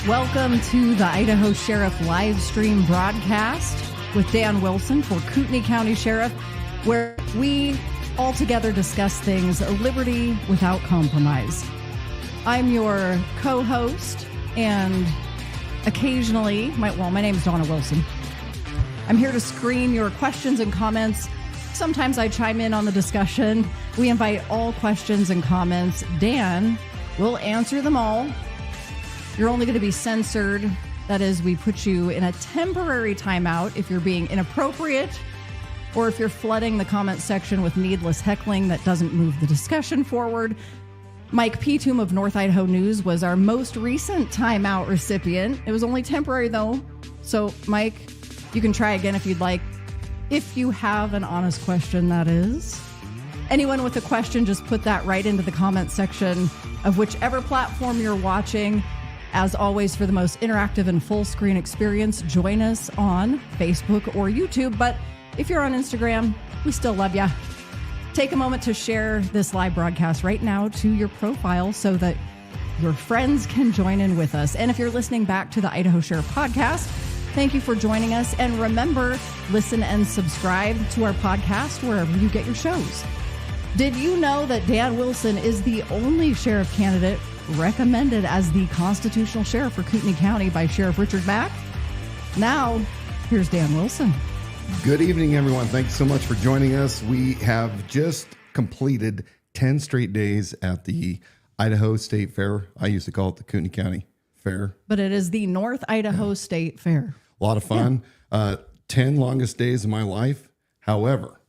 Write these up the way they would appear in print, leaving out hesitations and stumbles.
Welcome to the Idaho Sheriff live stream broadcast with Dan Wilson for Kootenai County Sheriff, where we all together discuss things liberty without compromise. I'm your co-host, and occasionally, my name is Donna Wilson. I'm here to screen your questions and comments. Sometimes I chime in on the discussion. We invite all questions and comments. Dan will answer them all. You're only going to be censored. That is, we put you in a temporary timeout if you're being inappropriate or if you're flooding the comment section with needless heckling that doesn't move the discussion forward. Mike Petum of North Idaho News was our most recent timeout recipient. It was only temporary, though. So, Mike, you can try again if you'd like. If you have an honest question, that is. Anyone with a question, just put that right into the comment section of whichever platform you're watching. As always, for the most interactive and full screen experience, join us on Facebook or YouTube. But if you're on Instagram, we still love you. Take a moment to share this live broadcast right now to your profile so that your friends can join in with us. And if you're listening back to the Idaho Sheriff podcast, thank you for joining us. And remember, listen and subscribe to our podcast wherever you get your shows. Did you know that Dan Wilson is the only sheriff candidate recommended as the constitutional sheriff for Kootenai County by Sheriff Richard Mack? Now, here's Dan Wilson. Good evening, everyone. Thanks so much for joining us. We have just completed 10 straight days at the Idaho State Fair. I used to call it the Kootenai County Fair. But it is the North Idaho State Fair. A lot of fun. 10 longest days of my life. However,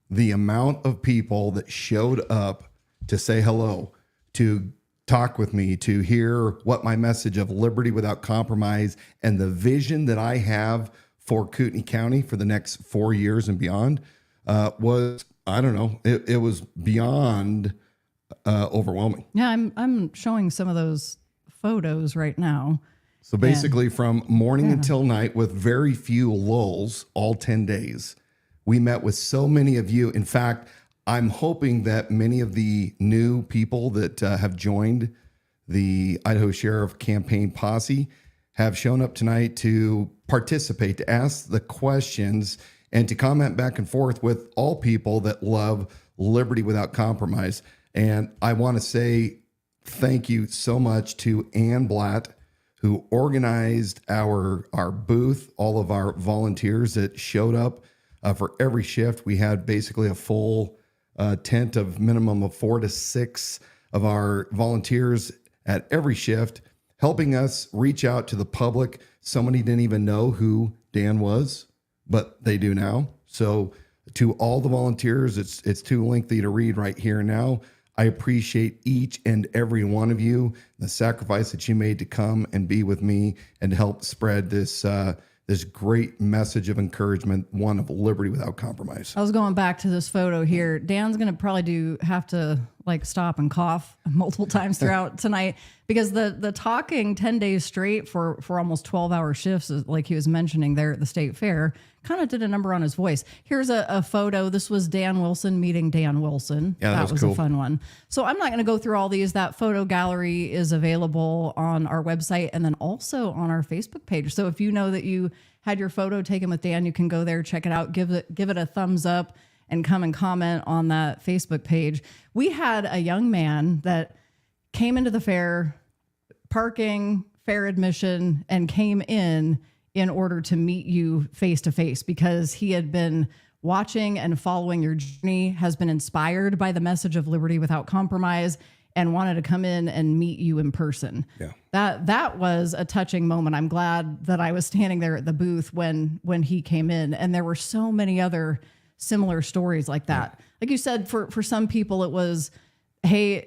the amount of people that showed up to say hello, to talk with me, to hear what my message of liberty without compromise and the vision that I have for Kootenai County for the next 4 years and beyond was, I don't know, it was beyond overwhelming. Yeah, I'm showing some of those photos right now. So basically from morning until night with very few lulls, all 10 days, we met with so many of you. In fact, I'm hoping that many of the new people that have joined the Idaho Sheriff Campaign Posse have shown up tonight to participate, to ask the questions, and to comment back and forth with all people that love liberty without compromise. And I want to say thank you so much to Ann Blatt, who organized our booth, all of our volunteers that showed up for every shift. We had basically a full tent of minimum of 4 to 6 of our volunteers at every shift, helping us reach out to the public. So many didn't even know who Dan was, but they do now. So to all the volunteers, it's too lengthy to read right here and now. I appreciate each and every one of you, the sacrifice that you made to come and be with me and help spread this great message of encouragement, one of liberty without compromise. I was going back to this photo here. Dan's going to probably have to stop and cough multiple times throughout tonight because the talking 10 days straight for almost 12-hour shifts, like he was mentioning there at the State Fair, kind of did a number on his voice. Here's a photo. This was Dan Wilson meeting Dan Wilson. Yeah, that was cool. A fun one. So I'm not going to go through all these. That photo gallery is available on our website and then also on our Facebook page. So if you know that you had your photo taken with Dan, you can go there, check it out, give it a thumbs up, and come and comment on that Facebook page. We had a young man that came into the fair, parking, fair admission, and came in order to meet you face to face because he had been watching and following your journey, has been inspired by the message of liberty without compromise, and wanted to come in and meet you in person. Yeah. That was a touching moment. I'm glad that I was standing there at the booth when he came in, and there were so many other similar stories like that. Yeah. Like you said, for some people it was, hey,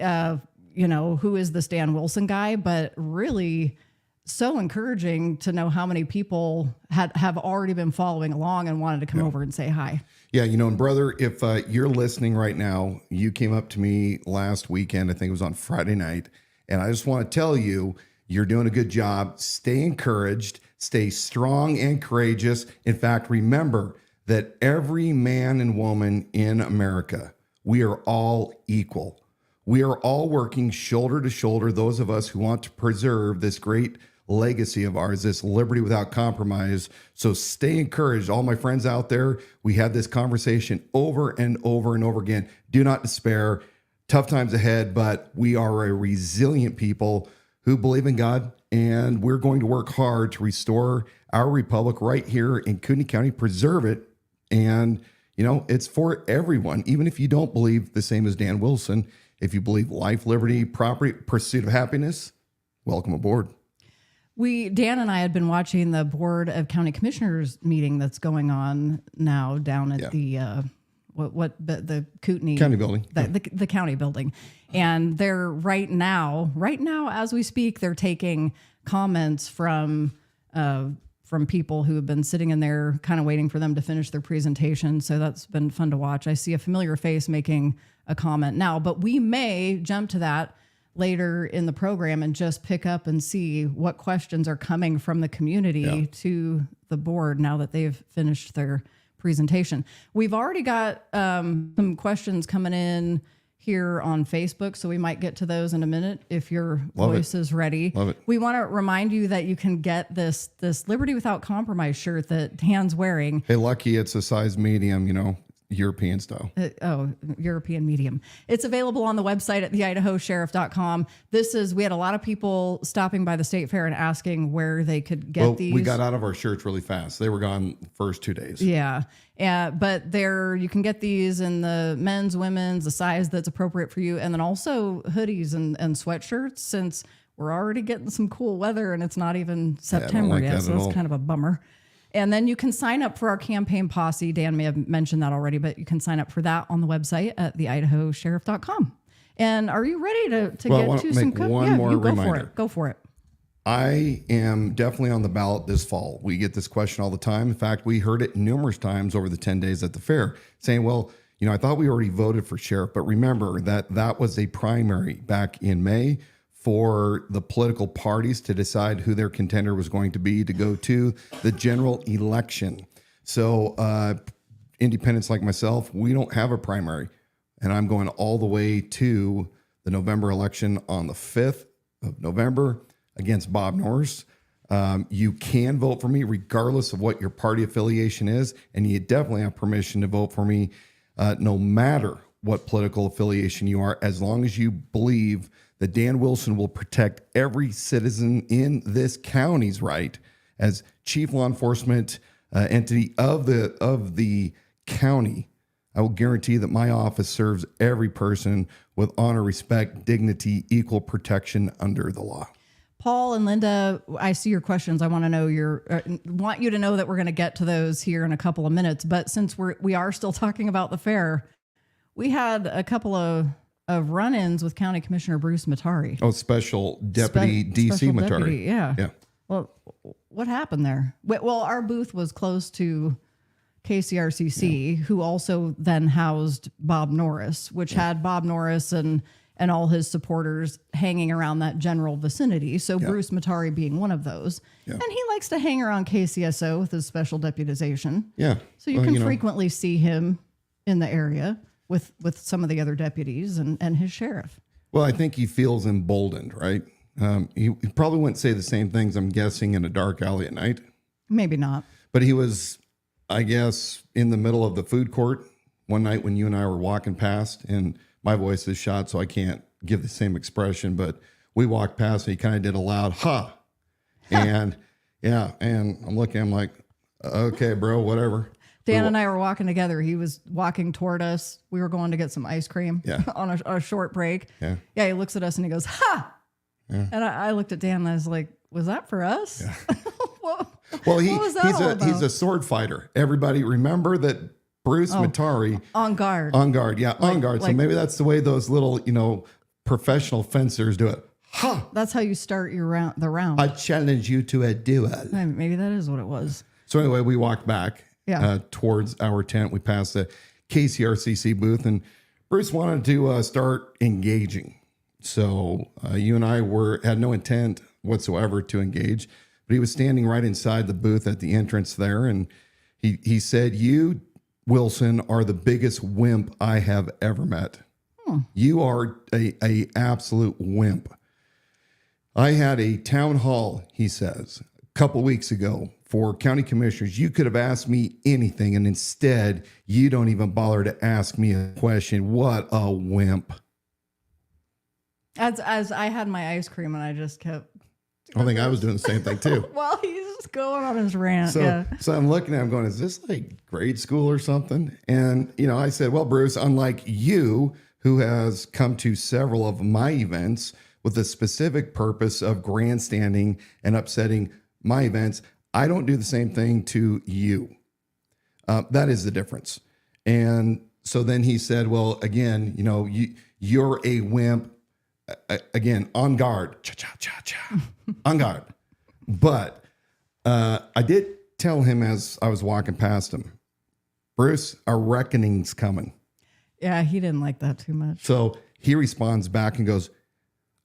who is this Dan Wilson guy? But really so encouraging to know how many people have already been following along and wanted to come over and say hi. Yeah, and brother, if you're listening right now, you came up to me last weekend, I think it was on Friday night, and I just want to tell you, you're doing a good job. Stay encouraged, stay strong and courageous. In fact, remember that every man and woman in America, we are all equal. We are all working shoulder to shoulder, those of us who want to preserve this great legacy of ours, this liberty without compromise. So stay encouraged. All my friends out there, we had this conversation over and over and over again. Do not despair. Tough times ahead, but we are a resilient people who believe in God, and we're going to work hard to restore our republic right here in Kootenai County, preserve it. And, you know, it's for everyone, even if you don't believe the same as Dan Wilson. If you believe life, liberty, property, pursuit of happiness, welcome aboard. Dan and I had been watching the Board of County Commissioners meeting that's going on now down at the Kootenai County building, the county building, and they're right now as we speak, they're taking comments from people who have been sitting in there, kind of waiting for them to finish their presentation. So that's been fun to watch. I see a familiar face making a comment now, but we may jump to that later in the program and just pick up and see what questions are coming from the community to the board now that they've finished their presentation. We've already got some questions coming in here on Facebook, so we might get to those in a minute if your voice is ready. Love it. We want to remind you that you can get this Liberty Without Compromise shirt that Dan's wearing. Hey, lucky it's a size medium, you know, European style. European medium. It's available on the website at theidahosheriff.com. We had a lot of people stopping by the state fair and asking where they could get these. We got out of our shirts really fast. They were gone the first 2 days. Yeah. But you can get these in the men's, women's, the size that's appropriate for you. And then also hoodies and sweatshirts, since we're already getting some cool weather and it's not even September yet. So it's kind of a bummer. And then you can sign up for our campaign posse. Dan may have mentioned that already, but you can sign up for that on the website at theidahosheriff.com. And are you ready to get to some reminder. Go for it. I am definitely on the ballot this fall. We get this question all the time. In fact, we heard it numerous times over the 10 days at the fair saying, well, you know, I thought we already voted for sheriff, but remember that was a primary back in May for the political parties to decide who their contender was going to be to go to the general election. So independents like myself, we don't have a primary. And I'm going all the way to the November election on the 5th of November against Bob Norris. You can vote for me regardless of what your party affiliation is. And you definitely have permission to vote for me no matter what political affiliation you are, as long as you believe that Dan Wilson will protect every citizen in this county's right as chief law enforcement entity of the county. I will guarantee that my office serves every person with honor, respect, dignity, equal protection under the law. Paul and Linda, I see your questions. I want to know want you to know that we're going to get to those here in a couple of minutes. But since we are still talking about the fair, we had a couple of run-ins with County Commissioner Bruce Matari. Oh, Special Deputy DC Matari. Deputy, yeah. Well, what happened there? Well, our booth was close to KCRCC, who also then housed Bob Norris, which had Bob Norris and all his supporters hanging around that general vicinity. So Bruce Matari being one of those. Yeah. And he likes to hang around KCSO with his special deputization. Yeah. So you can frequently see him in the area with some of the other deputies and his sheriff. Well, I think he feels emboldened, right? He probably wouldn't say the same things, I'm guessing, in a dark alley at night. Maybe not. But he was, I guess, in the middle of the food court one night when you and I were walking past, and my voice is shot, so I can't give the same expression, but we walked past and he kind of did a loud, ha. And and I'm looking, I'm like, okay, bro, whatever. Dan and I were walking together. He was walking toward us. We were going to get some ice cream on a short break. Yeah. Yeah. He looks at us and he goes, ha. Yeah. And I looked at Dan and I was like, was that for us? Yeah. Well, he's a sword fighter. Everybody remember that Bruce Matari. On guard. On guard. Yeah. On guard. So maybe that's the way those little, professional fencers do it. Ha. That's how you start the round. I challenge you to a duel. Maybe that is what it was. So anyway, we walked back. Towards our tent. We passed the KCRCC booth, and Bruce wanted to start engaging. So you and I had no intent whatsoever to engage, but he was standing right inside the booth at the entrance there, and he said, "You, Wilson, are the biggest wimp I have ever met. You are a absolute wimp." I had a town hall, he says, a couple weeks ago for county commissioners. You could have asked me anything, and instead, you don't even bother to ask me a question. What a wimp. As I had my ice cream and I just kept. I think I was doing the same thing too. Well, he's just going on his rant. So I'm looking at him going, is this like grade school or something? And, I said, well, Bruce, unlike you, who has come to several of my events with the specific purpose of grandstanding and upsetting my events, I don't do the same thing to you. That is the difference. And so then he said, well, again, you're a wimp. Again, on guard, cha-cha-cha-cha, on guard. But I did tell him as I was walking past him, Bruce, a reckoning's coming. Yeah, he didn't like that too much. So he responds back and goes,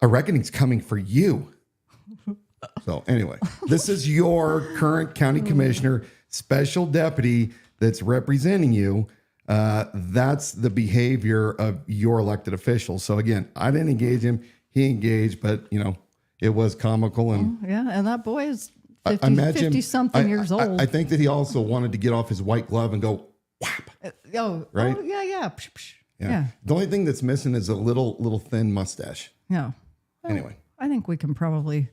a reckoning's coming for you. So anyway, this is your current county commissioner, special deputy that's representing you. That's the behavior of your elected officials. So again, I didn't engage him. He engaged, but it was comical. And and that boy is 50 something years old. I think that he also wanted to get off his white glove and go whap. Right? Oh, yeah. Psh, psh. Yeah. The only thing that's missing is a little thin mustache. Yeah. Well, anyway, I think we could probably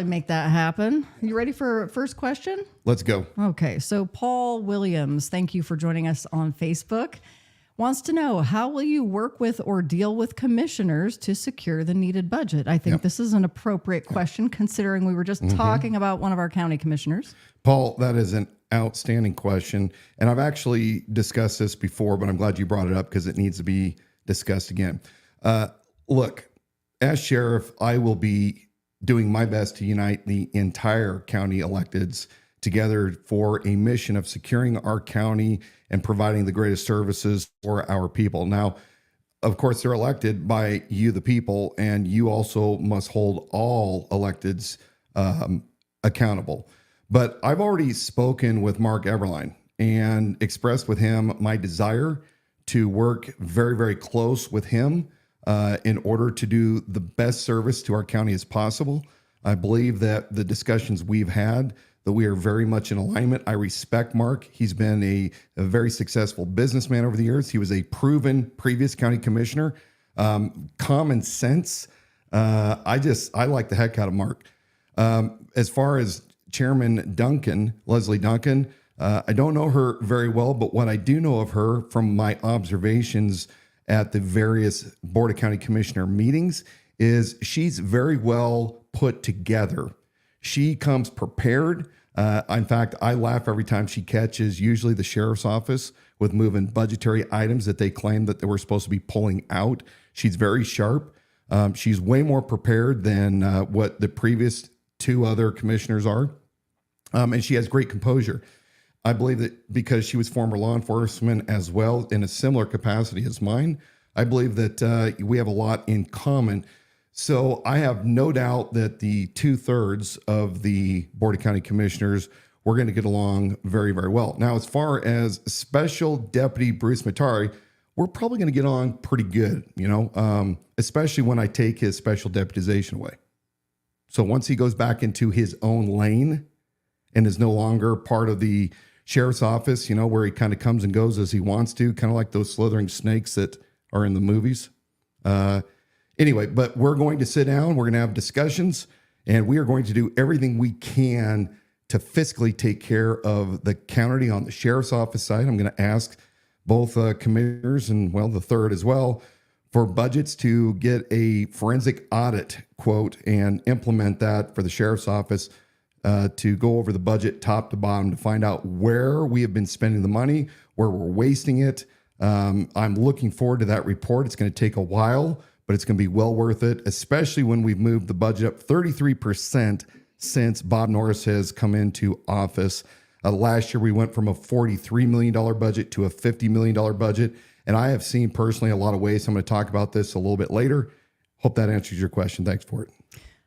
make that happen. You ready for first question? Let's go. Okay. So Paul Williams, thank you for joining us on Facebook. Wants to know, how will you work with or deal with commissioners to secure the needed budget? I think this is an appropriate question considering we were just talking about one of our county commissioners. Paul, that is an outstanding question. And I've actually discussed this before, but I'm glad you brought it up because it needs to be discussed again. Look, as sheriff, I will be doing my best to unite the entire county electeds together for a mission of securing our county and providing the greatest services for our people. Now, of course, they're elected by you, the people, and you also must hold all electeds accountable. But I've already spoken with Mark Eberlein and expressed with him my desire to work very, very close with him in order to do the best service to our county as possible. I believe that the discussions we've had, that we are very much in alignment. I respect Mark. He's been a very successful businessman over the years. He was a proven previous county commissioner. Common sense. I like the heck out of Mark. As far as Chairman Duncan, Leslie Duncan, I don't know her very well, but what I do know of her from my observations at the various Board of County Commissioner meetings is she's very well put together. She comes prepared. In fact, I laugh every time she catches usually the sheriff's office with moving budgetary items that they claim that they were supposed to be pulling out. She's very sharp. She's way more prepared than what the previous two other commissioners are. And she has great composure. I believe that because she was former law enforcement as well in a similar capacity as mine, I believe that we have a lot in common. So I have no doubt that the 2/3 of the Board of County Commissioners, we're going to get along very, very well. Now, as far as Special Deputy Bruce Matari, we're probably going to get on pretty good, especially when I take his special deputization away. So once he goes back into his own lane and is no longer part of the sheriff's office, where he kind of comes and goes as he wants to, kind of like those slithering snakes that are in the movies. Anyway, but we're going to sit down, we're going to have discussions, and we are going to do everything we can to fiscally take care of the county on the sheriff's office side. I'm going to ask both commissioners and, the third as well, for budgets to get a forensic audit quote and implement that for the sheriff's office to go over the budget top to bottom to find out where we have been spending the money, where we're wasting it. I'm looking forward to that report. It's going to take a while, but it's going to be well worth it, especially when we've moved the budget up 33% since Bob Norris has come into office. Last year, we went from a $43 million budget to a $50 million budget. And I have seen personally a lot of ways. I'm going to talk about this a little bit later. Hope that answers your question. Thanks for it.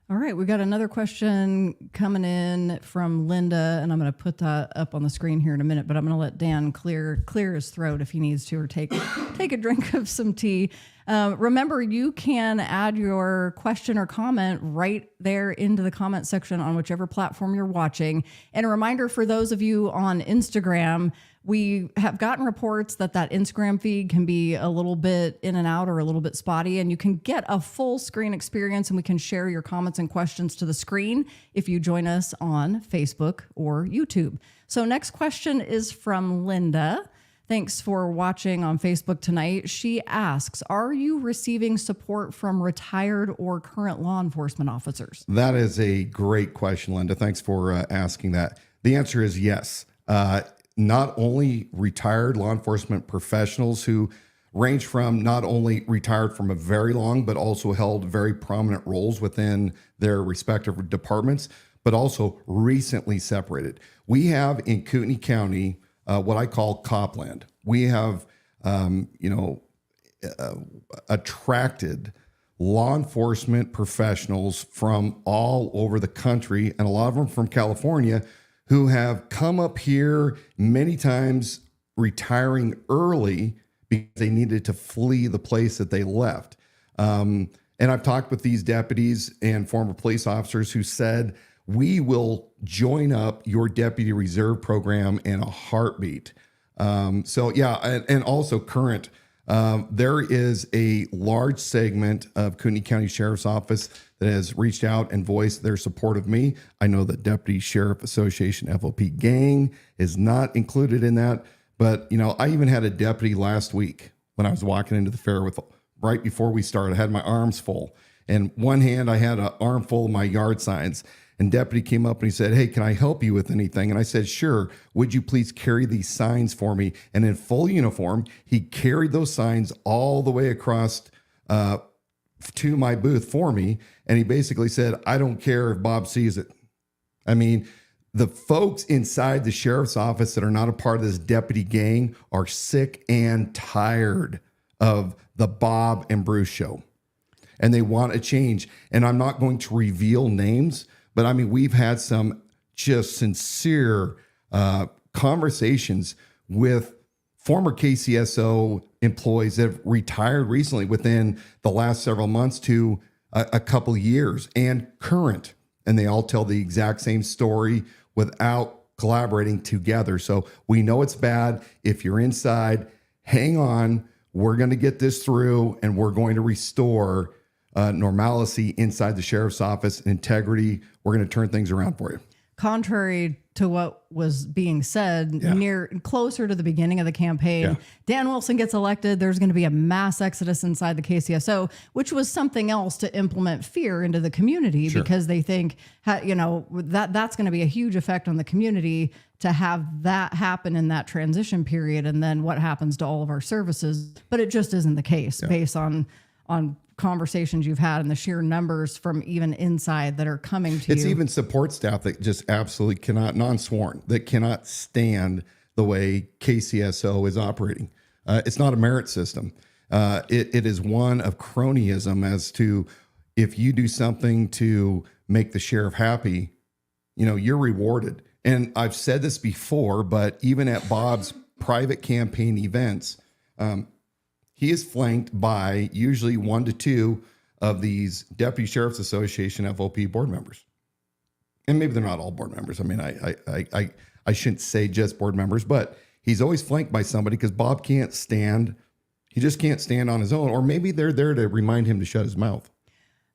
All right. We got another question coming in from Linda, and I'm going to put that up on the screen here in a minute, but I'm going to let Dan clear his throat if he needs to, or take take a drink of some tea. Remember, you can add your question or comment right there into the comment section on whichever platform you're watching. And a reminder for those of you on Instagram, we have gotten reports that Instagram feed can be a little bit in and out or a little bit spotty, and you can get a full screen experience, and we can share your comments and questions to the screen if you join us on Facebook or YouTube. So next question is from Linda. Thanks for watching on Facebook tonight. She asks, are you receiving support from retired or current law enforcement officers? That is a great question, Linda. Thanks for asking that. The answer is yes. Not only retired law enforcement professionals who range from not only retired from a very long, but also held very prominent roles within their respective departments, but also recently separated. We have in Kootenai County what I call Copland. We have, attracted law enforcement professionals from all over the country, and a lot of them from California, who have come up here many times retiring early because they needed to flee the place that they left. And I've talked with these deputies and former police officers who said, we will join up your deputy reserve program in a heartbeat. And also current. There is a large segment of Kootenai County Sheriff's Office that has reached out and voiced their support of me. I know the Deputy Sheriff Association FOP gang is not included in that, but I even had a deputy last week when I was walking into the fair right before we started. I had my arms full. In one hand, I had an armful of my yard signs. And deputy came up and he said, hey, can I help you with anything? And I said, sure. Would you please carry these signs for me? And in full uniform, he carried those signs all the way across to my booth for me. And he basically said, I don't care if Bob sees it. I mean, the folks inside the sheriff's office that are not a part of this deputy gang are sick and tired of the Bob and Bruce show. And they want a change. And I'm not going to reveal names, but I mean, we've had some just sincere conversations with former KCSO employees that have retired recently within the last several months to a couple of years, and current. And they all tell the exact same story without collaborating together. So we know it's bad. If you're inside, hang on. We're going to get this through, and we're going to restore normalcy inside the sheriff's office, integrity. We're going to turn things around for you. Contrary to what was being said, closer to the beginning of the campaign, Dan Wilson gets elected. There's going to be a mass exodus inside the KCSO, which was something else to implement fear into the community, because they think, that's going to be a huge effect on the community to have that happen in that transition period. And then what happens to all of our services? But it just isn't the case based on conversations you've had and the sheer numbers from even inside that are coming to you. It's even support staff that just absolutely cannot, non-sworn, that cannot stand the way KCSO is operating. It's not a merit system. It is one of cronyism as to, if you do something to make the sheriff happy, you're rewarded. And I've said this before, but even at Bob's private campaign events, he is flanked by usually 1 to 2 of these Deputy Sheriff's Association FOP board members. And maybe they're not all board members. I mean, I shouldn't say just board members, but he's always flanked by somebody, because Bob can't stand. He just can't stand on his own. Or maybe they're there to remind him to shut his mouth.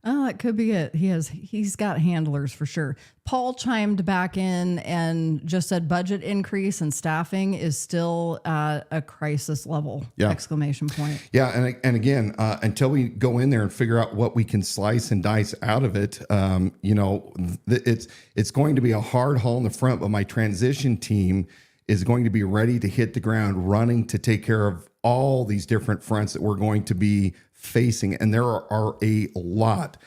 Oh, it could be it. He's got handlers for sure. Paul chimed back in and just said budget increase and staffing is still at a crisis level. Exclamation point. Yeah. And again, until we go in there and figure out what we can slice and dice out of it, it's going to be a hard haul in the front, but my transition team is going to be ready to hit the ground running to take care of all these different fronts that we're going to be facing. And there are a lot.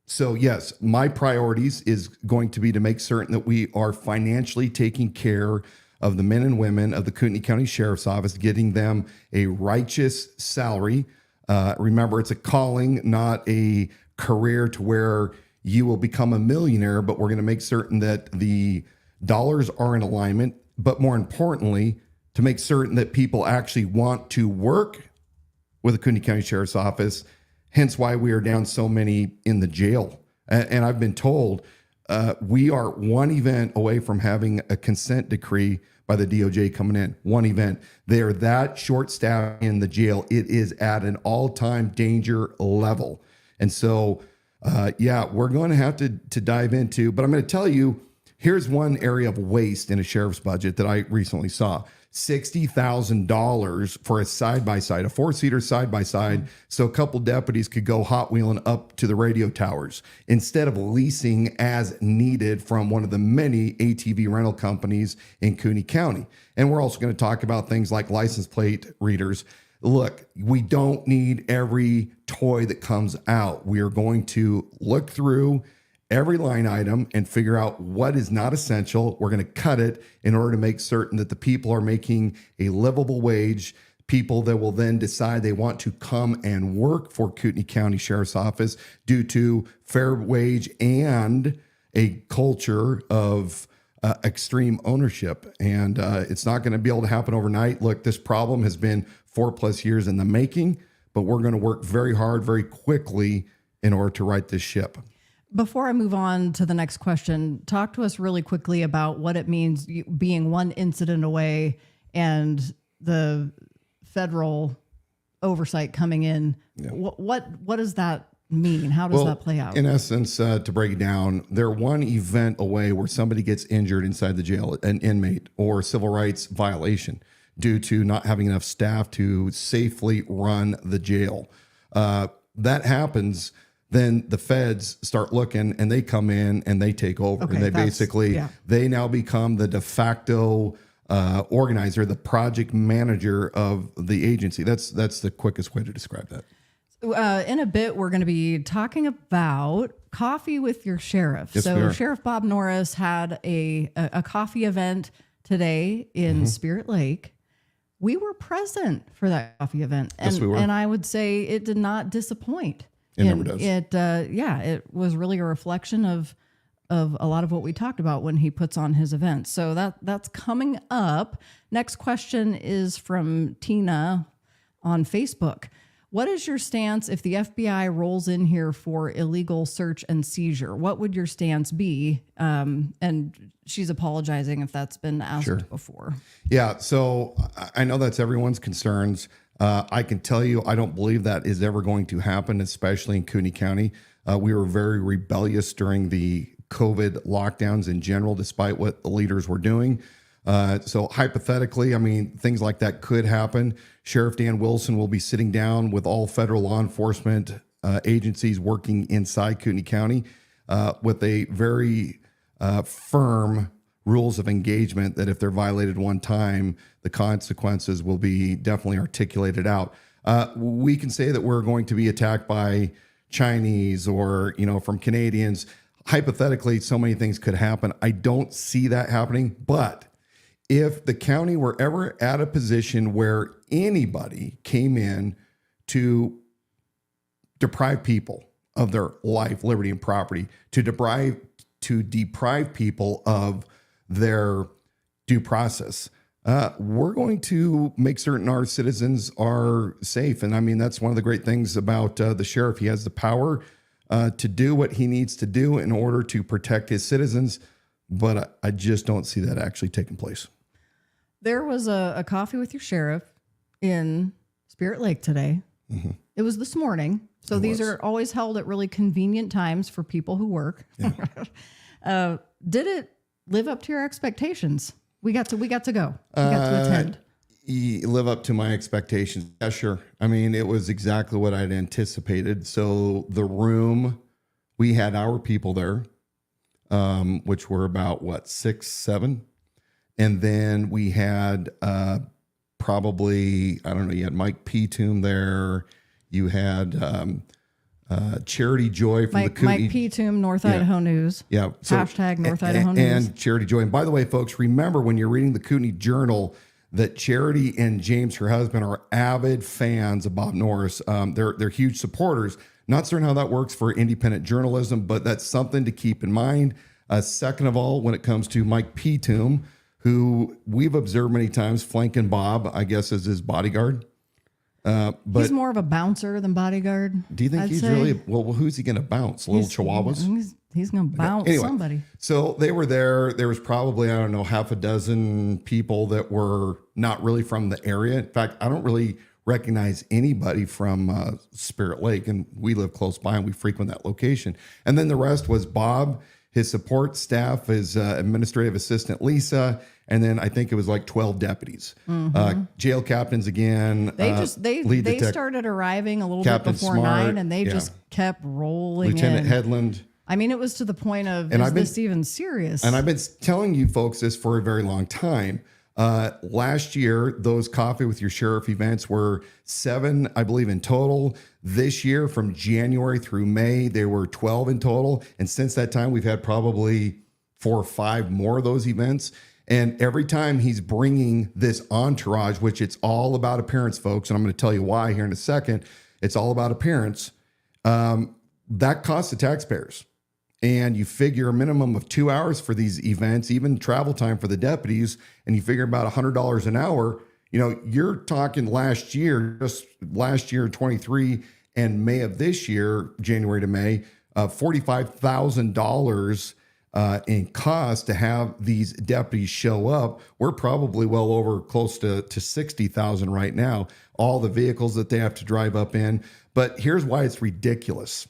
So yes, my priorities is going to be to make certain that we are financially taking care of the men and women of the Kootenai County Sheriff's Office, getting them a righteous salary. Remember, it's a calling, not a career to where you will become a millionaire, but we're going to make certain that the dollars are in alignment, but more importantly, to make certain that people actually want to work with the Kootenai County Sheriff's Office, hence why we are down so many in the jail. And I've been told we are one event away from having a consent decree by the DOJ coming in. One event. They're that short-staffed in the jail. It is at an all-time danger level. And so, we're going to have to dive into, but I'm going to tell you, here's one area of waste in a sheriff's budget that I recently saw. $60,000 for a side-by-side, a 4-seater side-by-side, so a couple deputies could go hot wheeling up to the radio towers instead of leasing as needed from one of the many ATV rental companies in Kootenai County. And we're also going to talk about things like license plate readers. Look, we don't need every toy that comes out. We are going to look through every line item and figure out what is not essential. We're going to cut it in order to make certain that the people are making a livable wage, people that will then decide they want to come and work for Kootenai County Sheriff's Office due to fair wage and a culture of extreme ownership. And it's not going to be able to happen overnight. Look, this problem has been 4+ years in the making, but we're going to work very hard, very quickly in order to right this ship. Before I move on to the next question, talk to us really quickly about what it means being one incident away and the federal oversight coming in. Yeah. What does that mean? How does that play out? In essence, to break it down, they're one event away where somebody gets injured inside the jail, an inmate or civil rights violation due to not having enough staff to safely run the jail. That happens. Then the feds start looking and they come in and they take over. Okay, and they basically, they now become the de facto organizer, the project manager of the agency. That's the quickest way to describe that. In a bit, we're going to be talking about coffee with your sheriff. Yes, so Sheriff Bob Norris had a coffee event today in Spirit Lake. We were present for that coffee event. And, yes, we were. And I would say it did not disappoint. It never does. It was really a reflection of a lot of what we talked about when he puts on his events. So that's coming up. Next question is from Tina on Facebook. What is your stance if the FBI rolls in here for illegal search and seizure? What would your stance be? And she's apologizing if that's been asked before. Yeah, so I know that's everyone's concerns. I can tell you, I don't believe that is ever going to happen, especially in Kootenai County. We were very rebellious during the COVID lockdowns in general, despite what the leaders were doing. So hypothetically, I mean, things like that could happen. Sheriff Dan Wilson will be sitting down with all federal law enforcement agencies working inside Kootenai County with a very firm rules of engagement that if they're violated one time, the consequences will be definitely articulated out. We can say that we're going to be attacked by Chinese or, from Canadians. Hypothetically, so many things could happen. I don't see that happening, but if the county were ever at a position where anybody came in to deprive people of their life, liberty, and property, to deprive people of their due process, we're going to make certain our citizens are safe. And I mean, that's one of the great things about the sheriff. He has the power to do what he needs to do in order to protect his citizens. But I just don't see that actually taking place. There was a coffee with your sheriff in Spirit Lake today. Mm-hmm. It was this morning. So these are always held at really convenient times for people who work. Yeah. Did it live up to your expectations? We got to go. We got to attend. Live up to my expectations. Yeah, sure. I mean, it was exactly what I'd anticipated. So the room, we had our people there, which were about 6, 7. And then we had probably, I don't know, you had Mike Petum there. You had Charity Joy from the Kootenai. Mike Petum, North Idaho News. Yeah. So, hashtag North Idaho News. And Charity Joy. And by the way, folks, remember when you're reading the Kootenai Journal that Charity and James, her husband, are avid fans of Bob Norris. They're huge supporters. Not certain how that works for independent journalism, but that's something to keep in mind. Second of all, when it comes to Mike Petum, who we've observed many times flanking Bob, I guess, as his bodyguard. But he's more of a bouncer than bodyguard. do you think I'd he's say. really, well, who's he going to bounce? Little chihuahuas? He's going to bounce Anyway, somebody. So they were there. There was probably, I don't know, half a dozen people that were not really from the area. In fact, I don't really recognize anybody from Spirit Lake, and we live close by and we frequent that location. And then the rest was Bob, his support staff, his administrative assistant Lisa, and then I think it was like 12 deputies, jail captains again. They started arriving a little Captain bit before Smart, 9, and they just kept rolling Lieutenant in. Headland. I mean, it was to the point of, And is this even serious? And I've been telling you folks this for a very long time. Last year, those Coffee with Your Sheriff events were 7, I believe, in total. This year, from January through May, there were 12 in total. And since that time, we've had probably 4 or 5 more of those events. And every time he's bringing this entourage, which it's all about appearance, folks, and I'm going to tell you why here in a second. It's all about appearance. That costs the taxpayers. And you figure a minimum of 2 hours for these events, even travel time for the deputies, and you figure about $100 an hour. You know, you're talking last year, just last year, 23, and May of this year, January to May, $45,000 in cost to have these deputies show up. We're probably well over close to 60,000 right now, all the vehicles that they have to drive up in. But here's why it's ridiculous.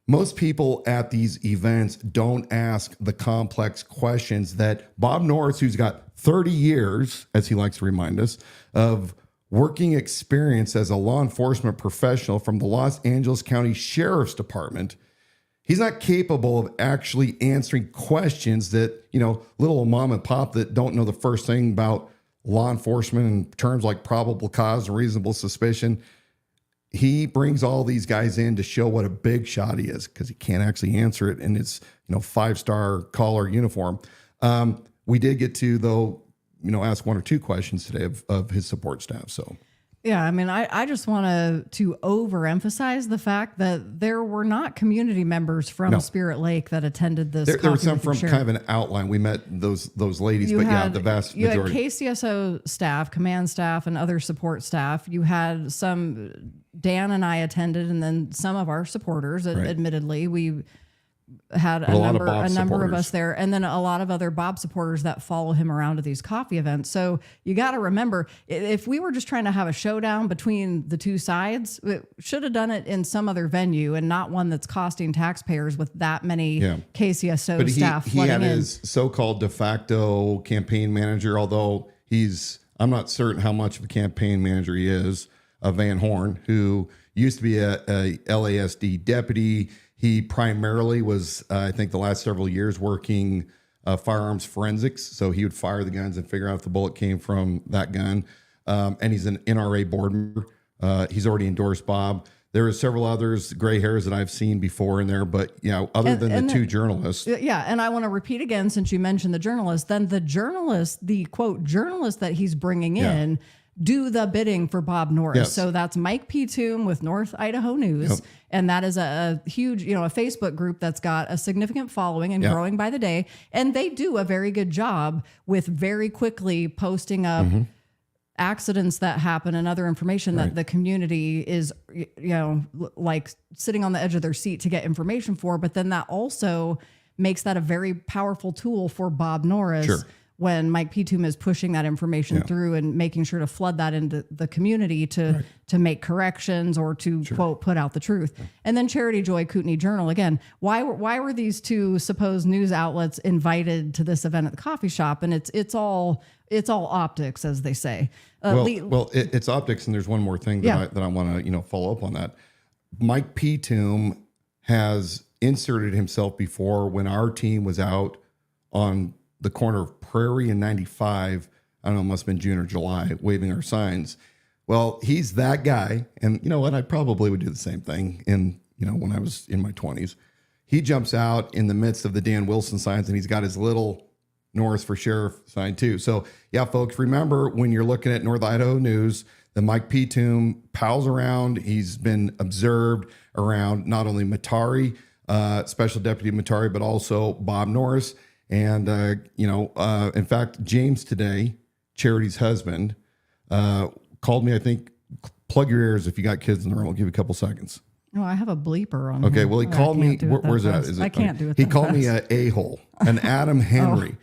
Most people at these events don't ask the complex questions that Bob Norris, who's got 30 years, as he likes to remind us, of working experience as a law enforcement professional from the Los Angeles County Sheriff's Department, he's not capable of actually answering questions that, you know, little mom and pop that don't know the first thing about law enforcement in terms like probable cause and reasonable suspicion. He brings all these guys in to show what a big shot he is because he can't actually answer it in his, 5-star collar uniform. We did get to, though, ask 1 or 2 questions today of his support staff. So, yeah, I mean, I just want to overemphasize the fact that there were not community members from Spirit Lake that attended this. There were some from kind of an outline. We met those ladies, the vast majority. You had KCSO staff, command staff, and other support staff. You had some, Dan and I attended, and then some of our supporters. Right. Admittedly, we had a number of us there, and then a lot of other Bob supporters that follow him around to these coffee events. So you got to remember, if we were just trying to have a showdown between the two sides, we should have done it in some other venue and not one that's costing taxpayers with that many KCSO staff. He had his so-called de facto campaign manager, although I'm not certain how much of a campaign manager he is, Van Horn, who used to be a LASD deputy. He primarily was, I think, the last several years working firearms forensics. So he would fire the guns and figure out if the bullet came from that gun. And he's an NRA board member. He's already endorsed Bob. There are several others, gray hairs that I've seen before in there. But, other than the 2 journalists. Yeah. And I want to repeat again, since you mentioned the journalist, then the quote, journalist that he's bringing in do the bidding for Bob Norris. Yes. So that's Mike P. Toom with North Idaho News. Yep. And that is a huge, a Facebook group that's got a significant following and growing by the day. And they do a very good job with very quickly posting up accidents that happen and other information that the community is, like sitting on the edge of their seat to get information for. But then that also makes that a very powerful tool for Bob Norris. Sure. When Mike P. Toom is pushing that information through and making sure to flood that into the community to make corrections or to, quote, put out the truth. And then Charity Joy Kootenai Journal, again, why were these 2 supposed news outlets invited to this event at the coffee shop? And it's all optics, as they say. It's optics, and there's one more thing that I want to follow up on that. Mike P. Toom has inserted himself before when our team was out on the corner of Prairie and 95, I don't know, it must have been June or July, waving our signs. Well, he's that guy. And you know what? I probably would do the same thing when I was in my 20s. He jumps out in the midst of the Dan Wilson signs, and he's got his little Norris for Sheriff sign too. So yeah, folks, remember when you're looking at North Idaho News, the Mike P. Toom pals around. He's been observed around not only Matari, Special Deputy Matari, but also Bob Norris. And, in fact, James today, Charity's husband, called me, I think, plug your ears if you got kids in the room. I'll give you a couple seconds. Oh, I have a bleeper on. Okay, here. well, he called me. Where's that? I can't do it. He called me an a-hole, an Adam Henry.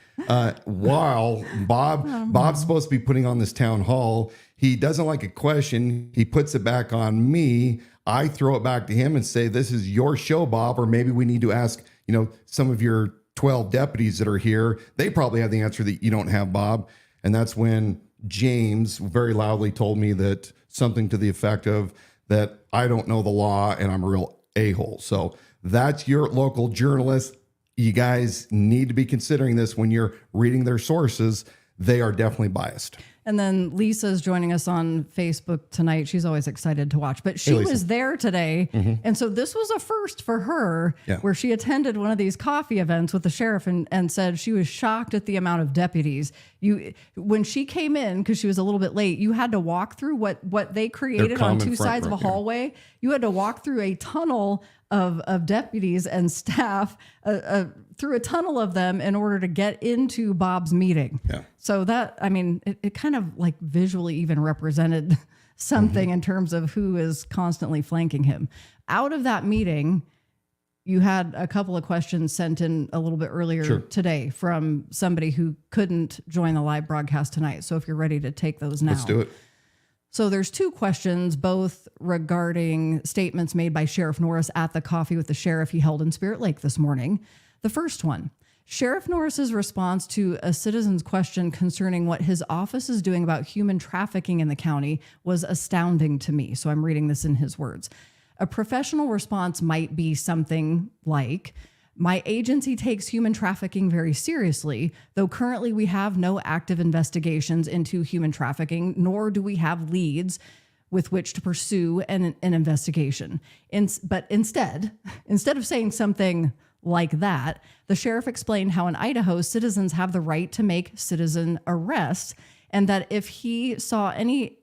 While Bob's supposed to be putting on this town hall, he doesn't like a question. He puts it back on me. I throw it back to him and say, "This is your show, Bob." Or maybe we need to ask, some of your 12 deputies that are here. They probably have the answer that you don't have, Bob. And that's when James very loudly told me that something to the effect of that I don't know the law and I'm a real a-hole. So that's your local journalist. You guys need to be considering this when you're reading their sources. They are definitely biased. And then Lisa's joining us on Facebook tonight. She's always excited to watch, but she was there today. And so this was a first for her, where she attended one of these coffee events with the sheriff and said she was shocked at the amount of deputies. When she came in, because she was a little bit late, you had to walk through what they created on two sides of a hallway. You had to walk through a tunnel of deputies and staff, through a tunnel of them in order to get into Bob's meeting. Yeah. So that, it kind of like visually even represented something in terms of who is constantly flanking him. Out of that meeting, you had a couple of questions sent in a little bit earlier today from somebody who couldn't join the live broadcast tonight. So if you're ready to take those now. Let's do it. So there's two questions, both regarding statements made by Sheriff Norris at the coffee with the sheriff he held in Spirit Lake this morning. The first one, Sheriff Norris's response to a citizen's question concerning what his office is doing about human trafficking in the county was astounding to me. So I'm reading this in his words. A professional response might be something like, "My agency takes human trafficking very seriously, though currently we have no active investigations into human trafficking, nor do we have leads with which to pursue an investigation." But instead of saying something like that, the sheriff explained how in Idaho, citizens have the right to make citizen arrests, and that if he saw any,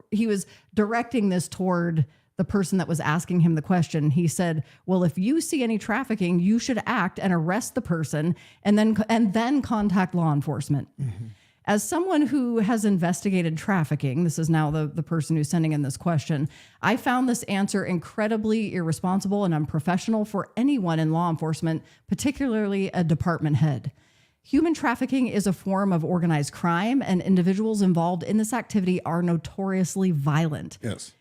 he was directing this toward the person that was asking him the question. He said, "Well, if you see any trafficking, you should act and arrest the person and then contact law enforcement." Mm-hmm. As someone who has investigated trafficking, this is now the person who's sending in this question, I found this answer incredibly irresponsible and unprofessional for anyone in law enforcement, particularly a department head. Human trafficking is a form of organized crime, and individuals involved in this activity are notoriously violent. Yes.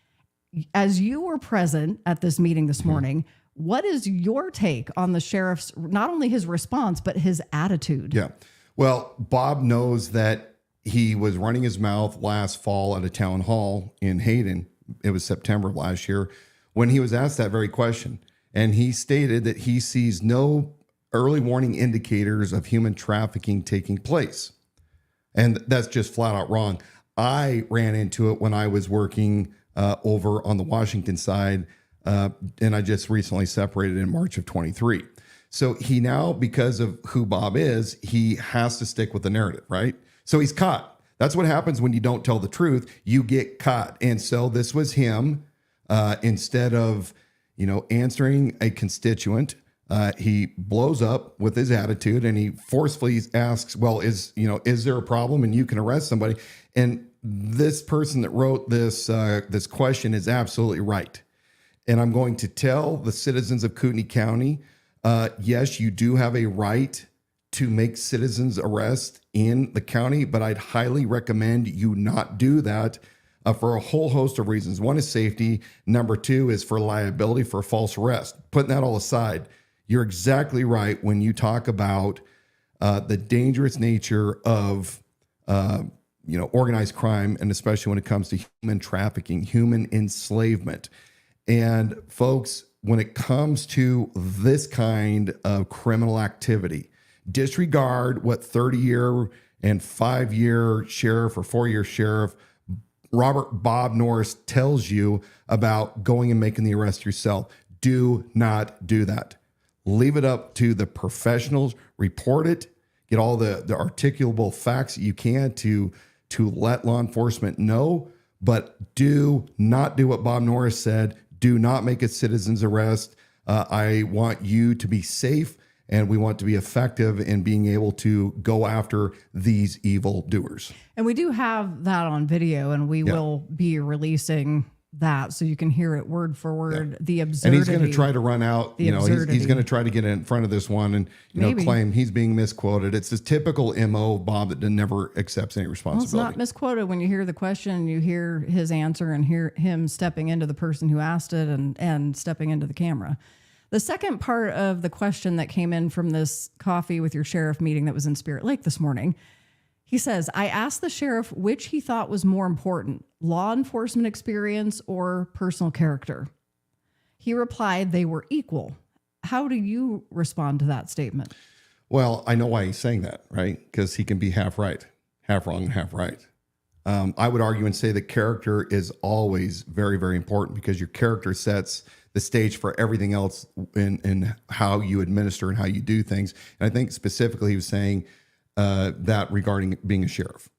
As you were present at this meeting this morning, what is your take on the sheriff's, not only his response, but his attitude? Yeah. Well, Bob knows that he was running his mouth last fall at a town hall in Hayden. It was September of last year when he was asked that very question. And he stated that he sees no early warning indicators of human trafficking taking place. And that's just flat out wrong. I ran into it when I was working over on the Washington side, and I just recently separated in March of 23. So he now, because of who Bob is, he has to stick with the narrative, right? So he's caught. That's what happens when you don't tell the truth. You get caught. And so this was him. Instead of, answering a constituent, he blows up with his attitude and he forcefully asks, "Well, is there a problem and you can arrest somebody?" And this person that wrote this question is absolutely right. And I'm going to tell the citizens of Kootenai County, yes, you do have a right to make citizens arrest in the county, but I'd highly recommend you not do that for a whole host of reasons. One is safety. Number two is for liability for false arrest. Putting that all aside, you're exactly right when you talk about the dangerous nature of organized crime, and especially when it comes to human trafficking, human enslavement. And folks, when it comes to this kind of criminal activity, disregard what 30-year and 5-year sheriff or 4-year sheriff Bob Norris tells you about going and making the arrest yourself. Do not do that. Leave it up to the professionals. Report it. Get all the articulable facts that you can to let law enforcement know, but do not do what Bob Norris said. Do not make a citizen's arrest. I want you to be safe, and we want to be effective in being able to go after these evil doers. And we do have that on video, and we will be releasing that so you can hear it word for word, the absurdity. And he's going to try to run out, he's going to try to get in front of this one and, claim he's being misquoted. It's this typical MO of Bob that never accepts any responsibility. Well, it's not misquoted when you hear the question, you hear his answer and hear him stepping into the person who asked it and stepping into the camera. The second part of the question that came in from this coffee with your sheriff meeting that was in Spirit Lake this morning, he says, I asked the sheriff which he thought was more important, law enforcement experience or personal character. He replied they were equal. How do you respond to that statement? Well, I know why he's saying that, right? Because he can be half right, half wrong, and half right. I would argue and say that character is always very, very important because your character sets the stage for everything else in how you administer and how you do things. And I think specifically he was saying that regarding being a sheriff.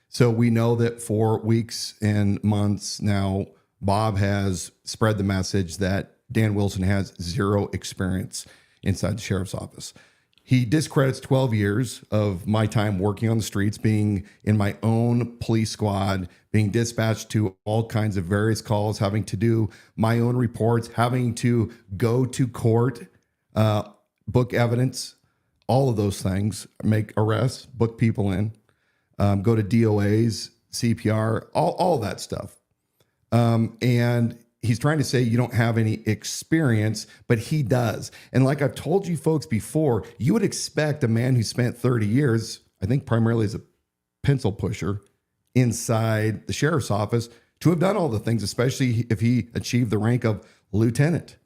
So we know that for weeks and months now, Bob has spread the message that Dan Wilson has zero experience inside the sheriff's office. He discredits 12 years of my time working on the streets, being in my own police squad, being dispatched to all kinds of various calls, having to do my own reports, having to go to court, book evidence, all of those things, make arrests, book people in, go to DOAs, CPR, all that stuff. And he's trying to say you don't have any experience, but he does. And like I've told you folks before, you would expect a man who spent 30 years, I think primarily as a pencil pusher inside the sheriff's office, to have done all the things, especially if he achieved the rank of lieutenant.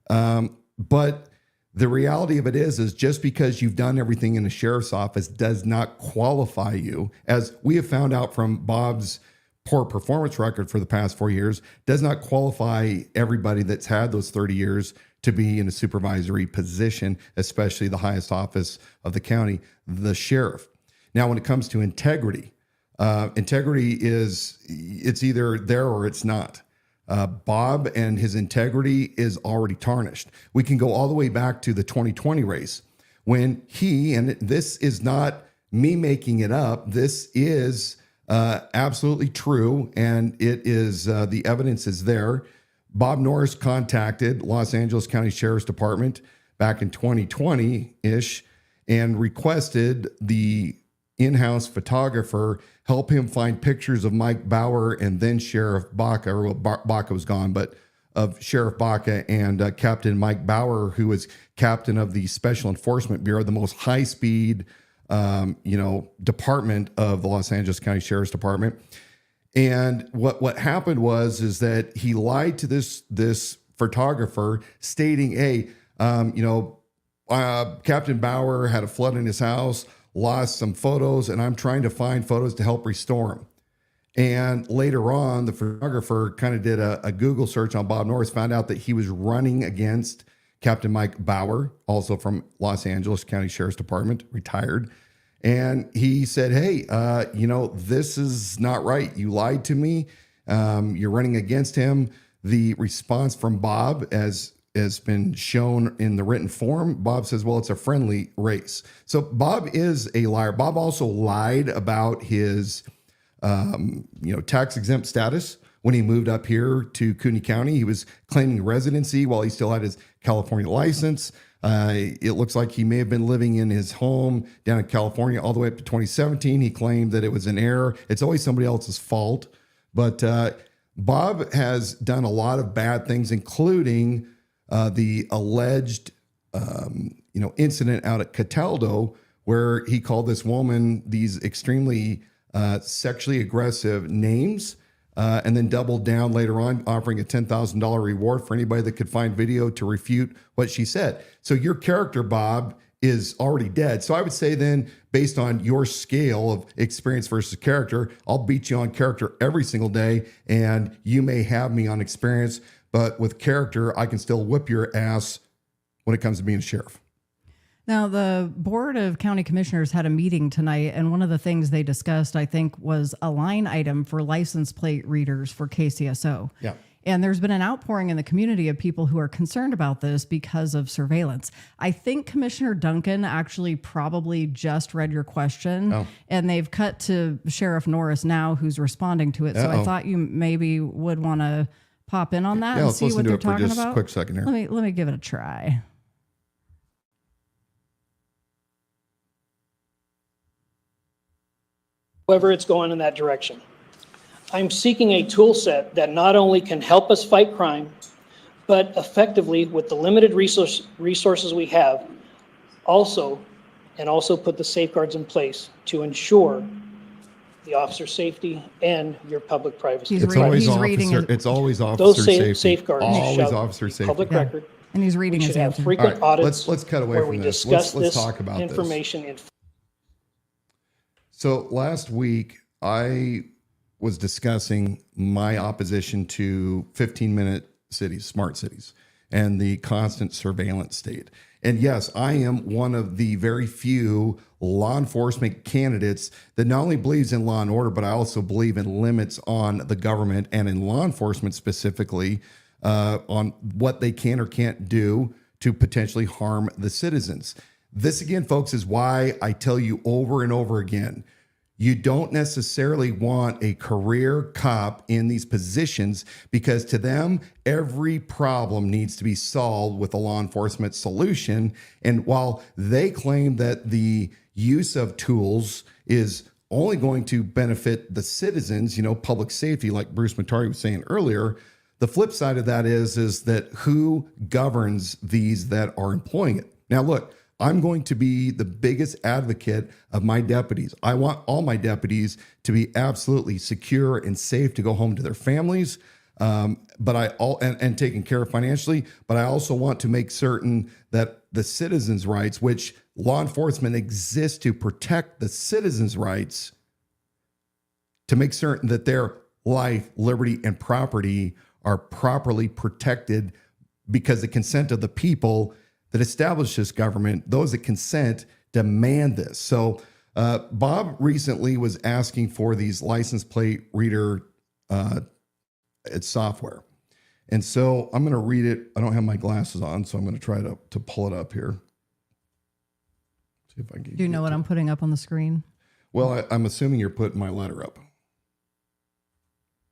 But the reality of it is just because you've done everything in the sheriff's office does not qualify you, as we have found out from Bob's poor performance record for the past 4 years, does not qualify everybody that's had those 30 years to be in a supervisory position, especially the highest office of the county, the sheriff. Now, when it comes to integrity, integrity it's either there or it's not. Bob and his integrity is already tarnished. We can go all the way back to the 2020 race when he, and this is not me making it up, this is absolutely true, and it is the evidence is there. Bob Norris contacted Los Angeles County Sheriff's Department back in 2020-ish and requested the in-house photographer help him find pictures of Mike Bauer and then Sheriff Baca, or Baca was gone, but of Sheriff Baca and Captain Mike Bauer, who was captain of the Special Enforcement Bureau, the most high-speed department of the Los Angeles County Sheriff's Department. And what happened is that he lied to this photographer, stating, hey, Captain Bauer had a flood in his house, lost some photos, and I'm trying to find photos to help restore them. And later on, the photographer kind of did a Google search on Bob Norris, found out that he was running against Captain Mike Bauer, also from Los Angeles County Sheriff's Department, retired. And he said, hey, this is not right. You lied to me. You're running against him. The response from Bob, as has been shown in the written form, Bob says, well, it's a friendly race. So Bob is a liar. Bob also lied about his, tax exempt status. When he moved up here to Kootenai County, he was claiming residency while he still had his California license. It looks like he may have been living in his home down in California all the way up to 2017. He claimed that it was an error. It's always somebody else's fault. But Bob has done a lot of bad things, including the alleged, incident out at Cataldo, where he called this woman these extremely sexually aggressive names. And then doubled down later on, offering a $10,000 reward for anybody that could find video to refute what she said. So your character, Bob, is already dead. So I would say then, based on your scale of experience versus character, I'll beat you on character every single day, and you may have me on experience, but with character, I can still whip your ass when it comes to being a sheriff. Now, the Board of County Commissioners had a meeting tonight, and one of the things they discussed, I think, was a line item for license plate readers for KCSO. Yeah. And there's been an outpouring in the community of people who are concerned about this because of surveillance. I think Commissioner Duncan actually probably just read your question, and they've cut to Sheriff Norris now, who's responding to it. So I thought you maybe would want to pop in on that and see what they're talking about. Just a quick second here. Let me give it a try. However, it's going in that direction. I'm seeking a tool set that not only can help us fight crime, but effectively, with the limited resources we have, also put the safeguards in place to ensure the officer's safety and your public privacy. It's always officer those safety. Safeguards Always officer safety. Public record. And he's reading his answer. Frequent audits. Let's cut away where from we this. discuss Let's this talk about information this. So last week, I was discussing my opposition to 15-minute cities, smart cities, and the constant surveillance state. And yes, I am one of the very few law enforcement candidates that not only believes in law and order, but I also believe in limits on the government and in law enforcement specifically on what they can or can't do to potentially harm the citizens. This, again, folks, is why I tell you over and over again, you don't necessarily want a career cop in these positions because to them, every problem needs to be solved with a law enforcement solution. And while they claim that the use of tools is only going to benefit the citizens, public safety, like Bruce Matari was saying earlier, the flip side of that is that who governs these that are employing it? Now, look, I'm going to be the biggest advocate of my deputies. I want all my deputies to be absolutely secure and safe to go home to their families, and taken care of financially. But I also want to make certain that the citizens' rights, which law enforcement exists to protect the citizens' rights, to make certain that their life, liberty, and property are properly protected because the consent of the people that establishes government, those that consent, demand this. So Bob recently was asking for these license plate reader software. And so I'm going to read it. I don't have my glasses on, so I'm going to try to pull it up here. See if I can. Do you know what I'm putting up on the screen? Well, I'm assuming you're putting my letter up.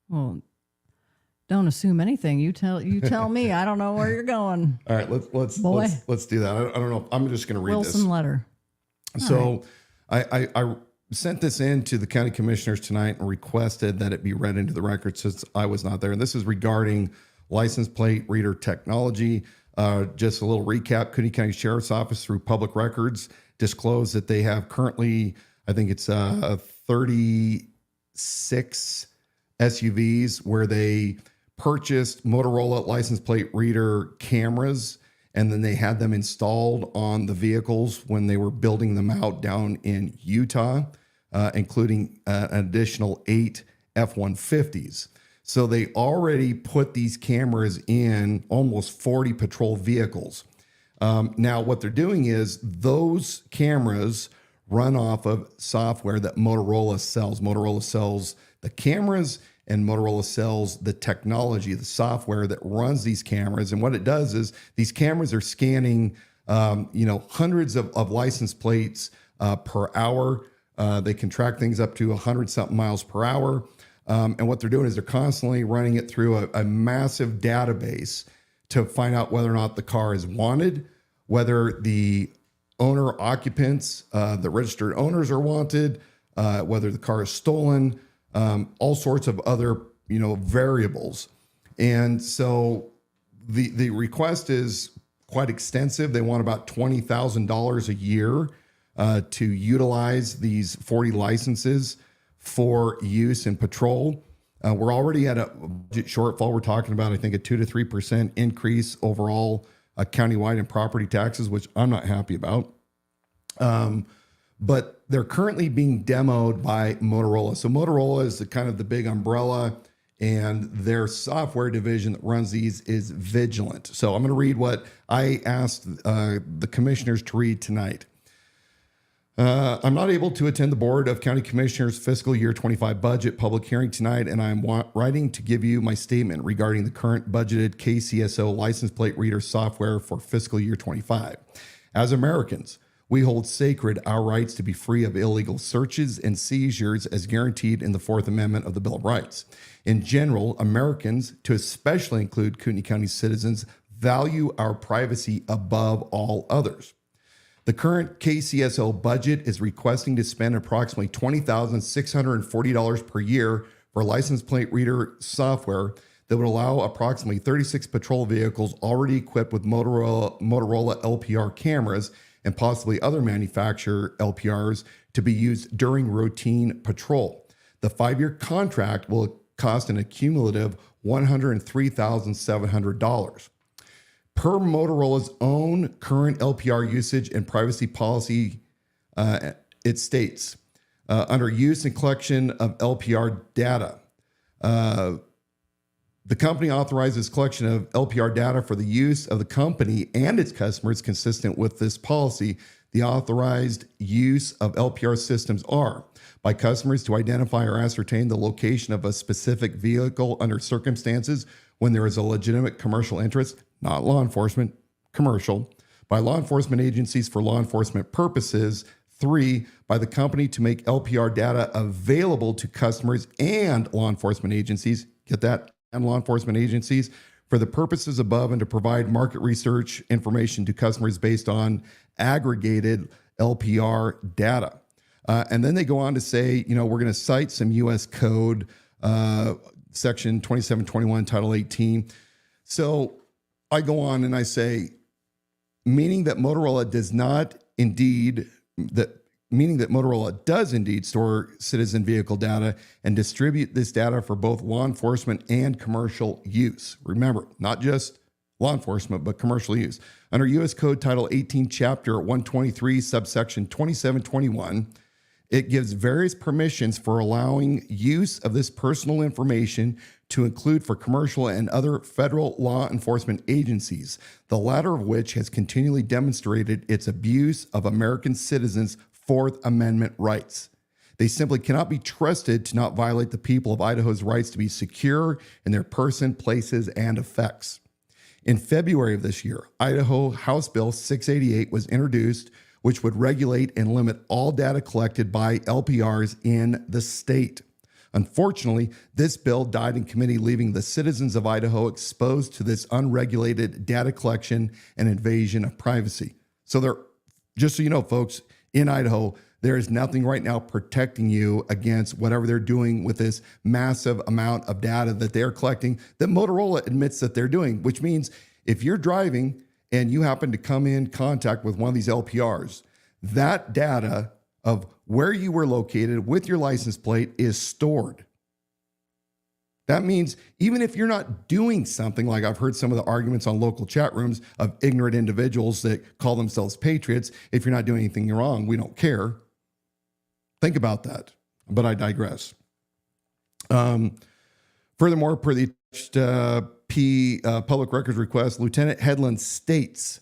Well, don't assume anything. You tell me. I don't know where you're going. All right, let's do that. I don't know. I'm just going to read Wilson this letter. So right. I sent this in to the county commissioners tonight and requested that it be read into the record since I was not there. And this is regarding license plate reader technology. Just a little recap: Cooney County Sheriff's Office, through public records, disclosed that they have currently, I think it's 36 SUVs where they purchased Motorola license plate reader cameras, and then they had them installed on the vehicles when they were building them out down in Utah, including an additional 8 F-150s. So they already put these cameras in almost 40 patrol vehicles. Now, what they're doing is those cameras run off of software that Motorola sells. Motorola sells the cameras, and Motorola sells the technology, the software that runs these cameras. And what it does is these cameras are scanning, hundreds of license plates per hour. They can track things up to 100-something miles per hour. And what they're doing is they're constantly running it through a massive database to find out whether or not the car is wanted, whether the owner occupants, the registered owners are wanted, whether the car is stolen, all sorts of other, variables. And so the request is quite extensive. They want about $20,000 a year to utilize these 40 licenses for use in patrol. We're already at a budget shortfall. We're talking about, I think, a 2 to 3% increase overall countywide in property taxes, which I'm not happy about. But they're currently being demoed by Motorola. So Motorola is the big umbrella, and their software division that runs these is Vigilant. So I'm going to read what I asked the commissioners to read tonight. I'm not able to attend the Board of County Commissioners fiscal year 25 budget public hearing tonight, and I'm writing to give you my statement regarding the current budgeted KCSO license plate reader software for fiscal year 25. As Americans, we hold sacred our rights to be free of illegal searches and seizures as guaranteed in the Fourth Amendment of the Bill of Rights. In general, Americans, to especially include Kootenai County citizens, value our privacy above all others. The current KCSO budget is requesting to spend approximately $20,640 per year for license plate reader software that would allow approximately 36 patrol vehicles already equipped with Motorola LPR cameras and possibly other manufacturer LPRs to be used during routine patrol. The 5-year contract will cost an accumulative $103,700. Per Motorola's own current LPR usage and privacy policy, it states, under use and collection of LPR data, the company authorizes collection of LPR data for the use of the company and its customers consistent with this policy. The authorized use of LPR systems are by customers to identify or ascertain the location of a specific vehicle under circumstances when there is a legitimate commercial interest, not law enforcement, commercial, by law enforcement agencies for law enforcement purposes. 3, by the company to make LPR data available to customers and law enforcement agencies, get that, and law enforcement agencies for the purposes above and to provide market research information to customers based on aggregated LPR data. And then they go on to say, we're going to cite some U.S. Code, Section 2721, Title 18. So I go on and I say, meaning that Motorola does indeed store citizen vehicle data and distribute this data for both law enforcement and commercial use. Remember, not just law enforcement, but commercial use. Under U.S. Code Title 18, Chapter 123, subsection 2721, it gives various permissions for allowing use of this personal information to include for commercial and other federal law enforcement agencies, the latter of which has continually demonstrated its abuse of American citizens' Fourth Amendment rights. They simply cannot be trusted to not violate the people of Idaho's rights to be secure in their person, places, and effects. In February of this year, Idaho House Bill 688 was introduced, which would regulate and limit all data collected by LPRs in the state. Unfortunately, this bill died in committee, leaving the citizens of Idaho exposed to this unregulated data collection and invasion of privacy. So just so you know, folks, in Idaho, there is nothing right now protecting you against whatever they're doing with this massive amount of data that they're collecting that Motorola admits that they're doing, which means if you're driving and you happen to come in contact with one of these LPRs, that data of where you were located with your license plate is stored. That means even if you're not doing something, like I've heard some of the arguments on local chat rooms of ignorant individuals that call themselves patriots, if you're not doing anything wrong, we don't care. Think about that, but I digress. Furthermore, per the public records request, Lieutenant Headland states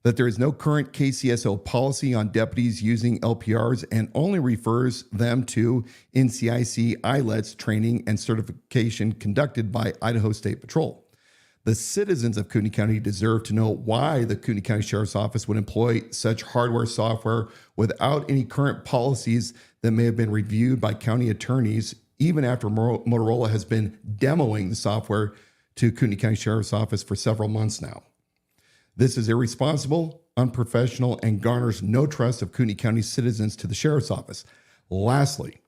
that there is no current KCSO policy on deputies using LPRs and only refers them to NCIC ILETS training and certification conducted by Idaho State Patrol. The citizens of Kootenai County deserve to know why the Kootenai County Sheriff's Office would employ such hardware software without any current policies that may have been reviewed by county attorneys, even after Motorola has been demoing the software to Kootenai County Sheriff's Office for several months now. This is irresponsible, unprofessional, and garners no trust of Kootenai County citizens to the Sheriff's Office. Lastly,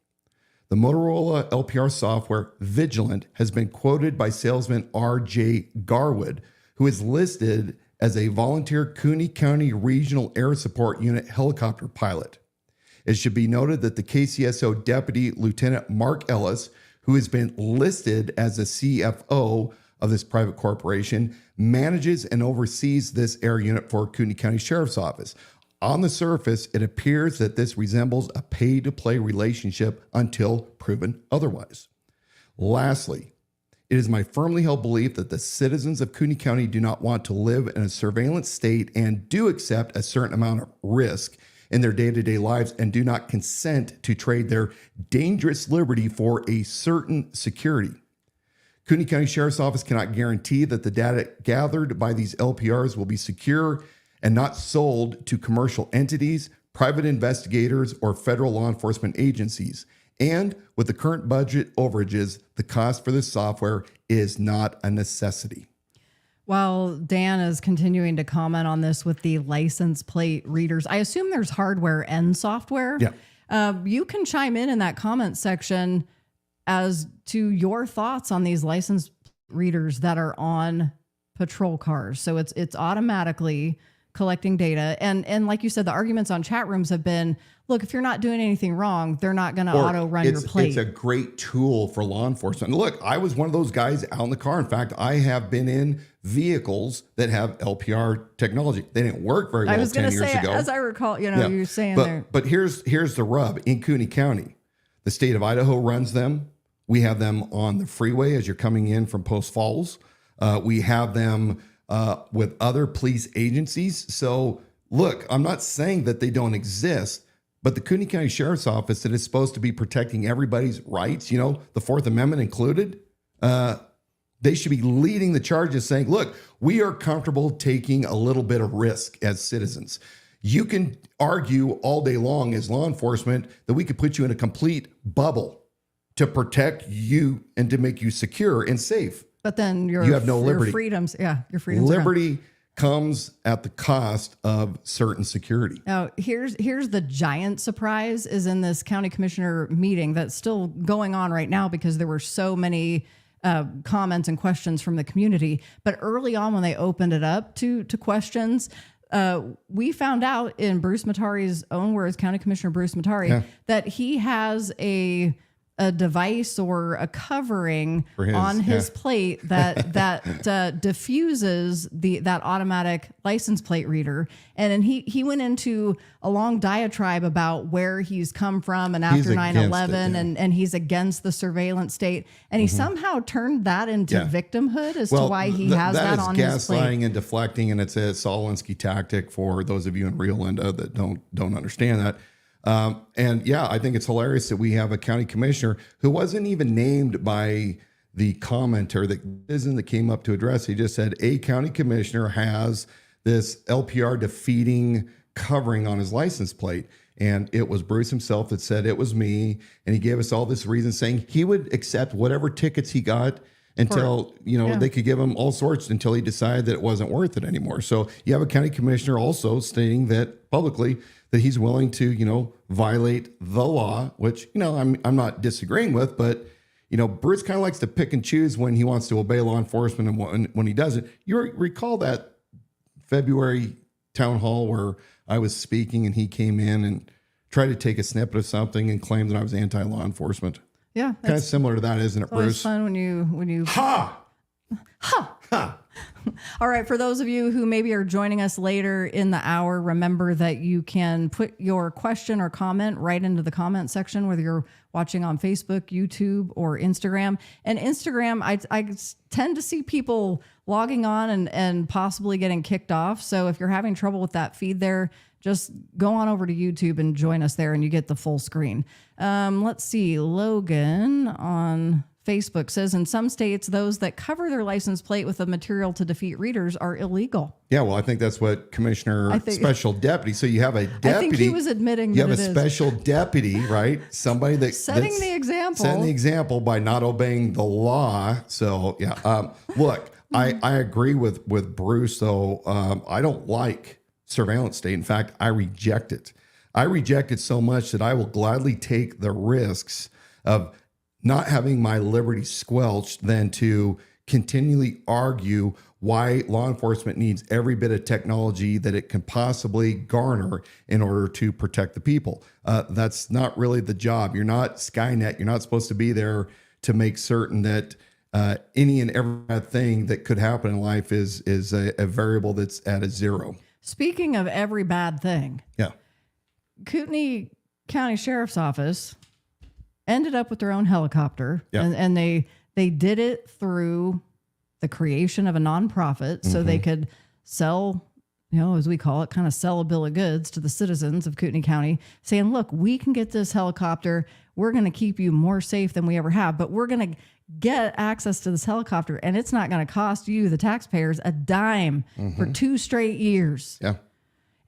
the Motorola LPR software Vigilant has been quoted by salesman R.J. Garwood, who is listed as a volunteer Kootenai County Regional Air Support Unit helicopter pilot. It should be noted that the KCSO Deputy Lieutenant Mark Ellis, who has been listed as a CFO of this private corporation, manages and oversees this air unit for Kootenai County Sheriff's Office. On the surface, it appears that this resembles a pay-to-play relationship until proven otherwise. Lastly, it is my firmly held belief that the citizens of Kootenai County do not want to live in a surveillance state and do accept a certain amount of risk in their day-to-day lives and do not consent to trade their dangerous liberty for a certain security. Kootenai County Sheriff's Office cannot guarantee that the data gathered by these LPRs will be secure and not sold to commercial entities, private investigators, or federal law enforcement agencies. And with the current budget overages, the cost for this software is not a necessity. While Dan is continuing to comment on this with the license plate readers, I assume there's hardware and software. Yeah. You can chime in that comment section as to your thoughts on these license readers that are on patrol cars. So it's automatically collecting data. And like you said, the arguments on chat rooms have been, look, if you're not doing anything wrong, they're not going to auto run your plate. It's a great tool for law enforcement. Look, I was one of those guys out in the car. In fact, I have been in vehicles that have LPR technology. They didn't work very well 10 years ago. As I recall, you're saying But here's the rub. In Kootenai County, the state of Idaho runs them. We have them on the freeway as you're coming in from Post Falls. We have them with other police agencies. So look, I'm not saying that they don't exist, but the Kootenai County Sheriff's Office that is supposed to be protecting everybody's rights, the Fourth Amendment included, they should be leading the charges saying, look, we are comfortable taking a little bit of risk as citizens. You can argue all day long as law enforcement that we could put you in a complete bubble to protect you and to make you secure and safe. But then you have no liberty. Your freedoms. Yeah, your freedoms. Liberty comes at the cost of certain security. Now, here's the giant surprise is in this county commissioner meeting that's still going on right now because there were so many comments and questions from the community. But early on when they opened it up to questions, we found out in Bruce Matari's own words, County Commissioner Bruce Matari, that he has a device or a covering on his plate that diffuses that automatic license plate reader. And then he went into a long diatribe about where he's come from and after 9/11 and he's against the surveillance state. And he somehow turned that into victimhood as to why he has that on his plate. That is gaslighting and deflecting, and it's a Saul Alinsky tactic for those of you in Rio Linda that don't understand that. And yeah, I think it's hilarious that we have a county commissioner who wasn't even named by the commenter that came up to address. He just said a county commissioner has this LPR defeating covering on his license plate. And it was Bruce himself that said it was me. And he gave us all this reason saying he would accept whatever tickets he got until, they could give him all sorts until he decided that it wasn't worth it anymore. So you have a county commissioner also stating that publicly that he's willing to, violate the law, which, I'm not disagreeing with, but, Bruce kind of likes to pick and choose when he wants to obey law enforcement and when he doesn't. You recall that February town hall where I was speaking and he came in and tried to take a snippet of something and claimed that I was anti-law enforcement. Yeah. Kind of similar to that, isn't it, Bruce? It's fun when you Ha! All right. For those of you who maybe are joining us later in the hour, remember that you can put your question or comment right into the comment section, whether you're watching on Facebook, YouTube, or Instagram. And Instagram, I tend to see people logging on and possibly getting kicked off. So if you're having trouble with that feed there, just go on over to YouTube and join us there and you get the full screen. Let's see. Logan on Facebook says in some states, those that cover their license plate with a material to defeat readers are illegal. Yeah, well, I think that's what Commissioner Special Deputy. So you have a deputy. I think he was admitting you have a special deputy, right? Somebody that's setting the example by not obeying the law. So yeah, look, I agree with Bruce. Though I don't like surveillance state. In fact, I reject it. I reject it so much that I will gladly take the risks of not having my liberty squelched than to continually argue why law enforcement needs every bit of technology that it can possibly garner in order to protect the people. That's not really the job. You're not Skynet. You're not supposed to be there to make certain that any and every bad thing that could happen in life is a variable that's at a zero. Speaking of every bad thing. Yeah. Kootenai County Sheriff's Office ended up with their own helicopter, and they did it through the creation of a nonprofit so they could sell as we call it, kind of sell a bill of goods to the citizens of Kootenai County, saying, look, we can get this helicopter. We're going to keep you more safe than we ever have, but we're going to get access to this helicopter, and it's not going to cost you, the taxpayers, a dime for 2 straight years. Yeah.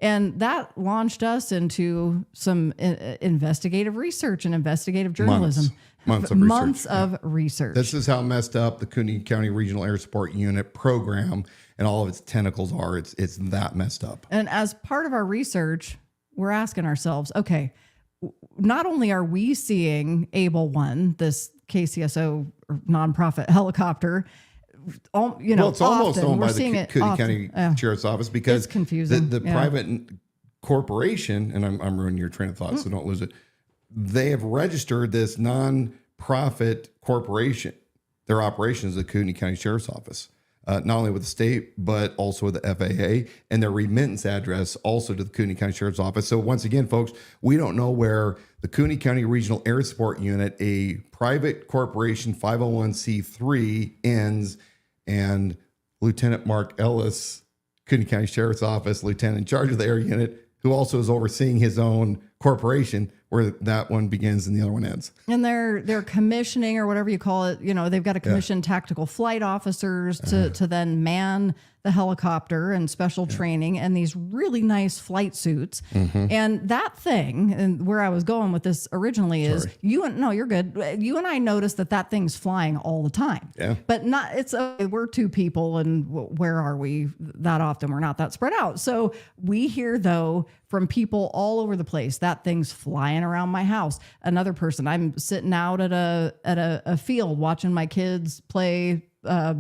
And that launched us into some investigative research and investigative journalism. Months of research. This is how messed up the Kootenai County Regional Air Support Unit program and all of its tentacles are. It's that messed up. And as part of our research, we're asking ourselves, okay, not only are we seeing Able One, this KCSO nonprofit helicopter, it's almost owned by the Kootenai County Sheriff's Office because it's confusing. The private corporation, and I'm ruining your train of thought, so don't lose it. They have registered this non-profit corporation, their operations at the Kootenai County Sheriff's Office, not only with the state, but also with the FAA, and their remittance address also to the Kootenai County Sheriff's Office. So once again, folks, we don't know where the Kootenai County Regional Air Support Unit, a private corporation 501c3, ends, and Lieutenant Mark Ellis, Kootenai County Sheriff's Office, lieutenant in charge of the air unit, who also is overseeing his own corporation, where that one begins and the other one ends. And they're commissioning, or whatever you call it. They've got to commission tactical flight officers to then man the helicopter and special training and these really nice flight suits. And that thing, and where I was going with this originally is you're good. You and I noticed that thing's flying all the time. Yeah. But we're 2 people, and where are we that often? We're not that spread out. So we hear, though, from people all over the place, that thing's flying around my house. Another person, I'm sitting out at a field watching my kids play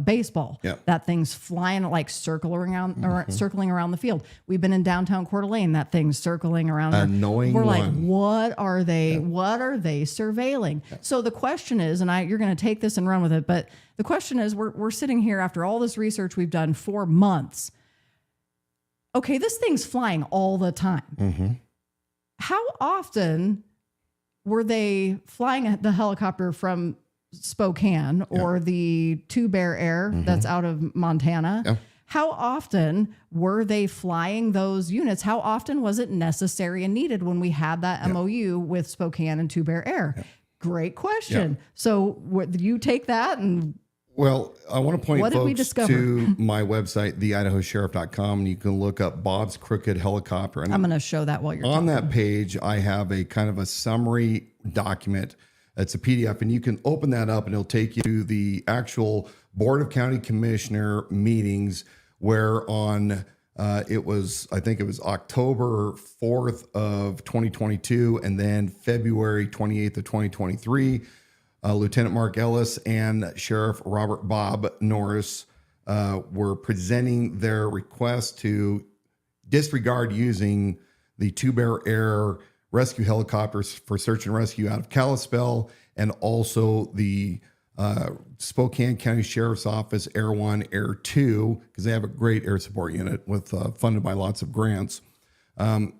baseball. Yeah. That thing's flying, like circling around the field. We've been in downtown Coeur d'Alene. That thing's circling around. Annoying. We're like, what are they? Yeah. What are they surveilling? Yeah. So the question is, and you're going to take this and run with it, but the question is, we're sitting here after all this research we've done for months. Okay, this thing's flying all the time. How often were they flying the helicopter from Spokane or the Two Bear Air that's out of Montana? Yeah. How often were they flying those units? How often was it necessary and needed when we had that MOU with Spokane and Two Bear Air? Yeah. Great question. Yeah. So you take that and... Well, I want to point folks to my website, theidahosheriff.com, and you can look up Bob's Crooked Helicopter. And I'm going to show that while you're on that page. I have a kind of a summary document. It's a PDF, and you can open that up, and it'll take you to the actual Board of County Commissioner meetings, where on I think it was October 4th of 2022, and then February 28th of 2023. Lieutenant Mark Ellis and Sheriff Robert Bob Norris were presenting their request to disregard using the Two Bear Air rescue helicopters for search and rescue out of Kalispell, and also the Spokane County Sheriff's Office Air 1, Air 2, because they have a great air support unit with funded by lots of grants, and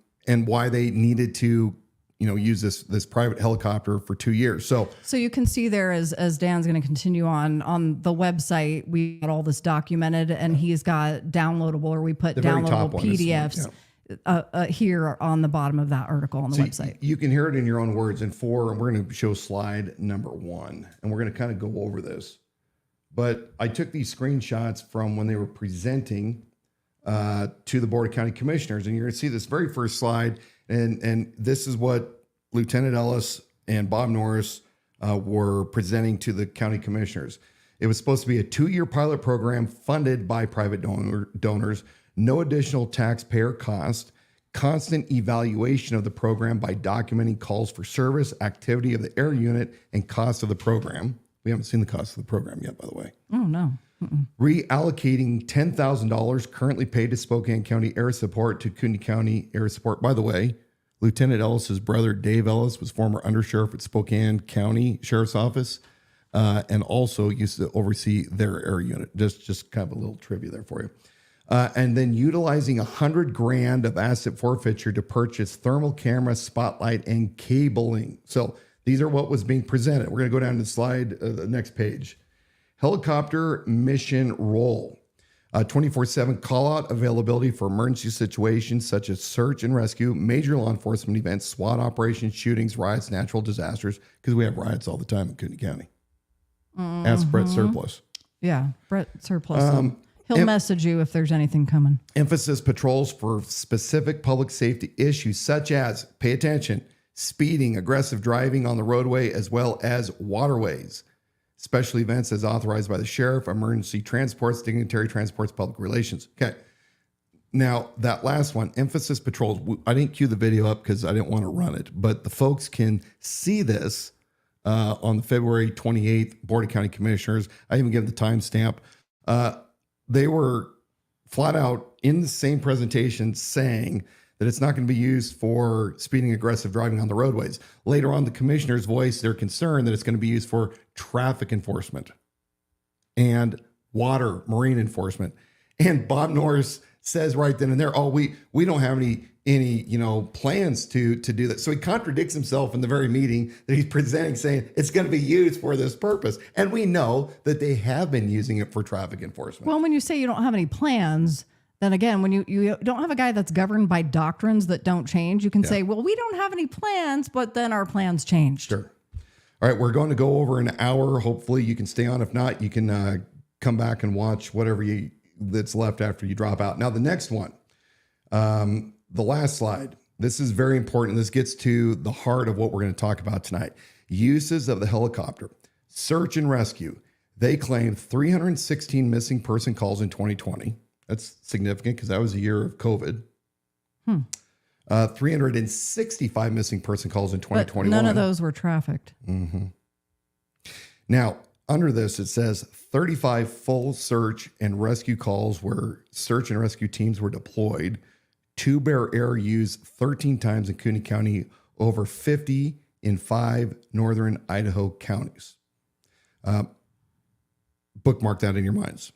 why they needed to use this private helicopter for 2 years. So you can see there, as Dan's going to continue on the website, we got all this documented, and he's got downloadable, or we put downloadable PDFs here on the bottom of that article on the website. You can hear it in your own words. And we're going to show slide number 1, and we're going to kind of go over this. But I took these screenshots from when they were presenting to the Board of County Commissioners, and you're going to see this very first slide. And this is what Lieutenant Ellis and Bob Norris were presenting to the county commissioners. It was supposed to be a 2-year pilot program funded by private donors, no additional taxpayer cost, constant evaluation of the program by documenting calls for service, activity of the air unit, and cost of the program. We haven't seen the cost of the program yet, by the way. Oh, no. Reallocating $10,000 currently paid to Spokane County Air Support to Kootenai County Air Support. By the way, Lieutenant Ellis's brother, Dave Ellis, was former undersheriff at Spokane County Sheriff's Office, and also used to oversee their air unit. Just kind of a little trivia there for you. And then utilizing $100,000 of asset forfeiture to purchase thermal camera, spotlight, and cabling. So these are what was being presented. We're going to go down to the slide, the next page. Helicopter mission role. 24/7 call-out availability for emergency situations such as search and rescue, major law enforcement events, SWAT operations, shootings, riots, natural disasters, because we have riots all the time in Cooney County. Ask Brett Surplus. Yeah, Brett Surplus. He'll message you if there's anything coming. Emphasis patrols for specific public safety issues such as, pay attention, speeding, aggressive driving on the roadway, as well as waterways. Special events as authorized by the sheriff, emergency transports, dignitary transports, public relations. Okay. Now, that last one, emphasis patrols. I didn't cue the video up because I didn't want to run it, but the folks can see this on the February 28th Board of County Commissioners. I even give the timestamp. They were flat out in the same presentation saying that it's not going to be used for speeding, aggressive driving on the roadways. Later on, the commissioners voiced their concern that it's going to be used for traffic enforcement and water, marine enforcement. And Bob Norris says right then and there, oh, we don't have any plans to do that. So he contradicts himself in the very meeting that he's presenting, saying it's going to be used for this purpose. And we know that they have been using it for traffic enforcement. Well, when you say you don't have any plans, then again, when you don't have a guy that's governed by doctrines that don't change, you can say, well, we don't have any plans, but then our plans changed. Sure. All right, we're going to go over an hour. Hopefully you can stay on. If not, you can come back and watch whatever that's left after you drop out. Now, the next one, the last slide. This is very important. This gets to the heart of what we're going to talk about tonight. Uses of the helicopter. Search and rescue. They claim 316 missing person calls in 2020. That's significant because that was a year of COVID. 365 missing person calls in 2021. But none of those were trafficked. Mm-hmm. Now, under this, it says 35 full search and rescue calls where search and rescue teams were deployed. Two Bear Air used 13 times in Cooney County, over 50 in 5 northern Idaho counties. Bookmark that in your minds.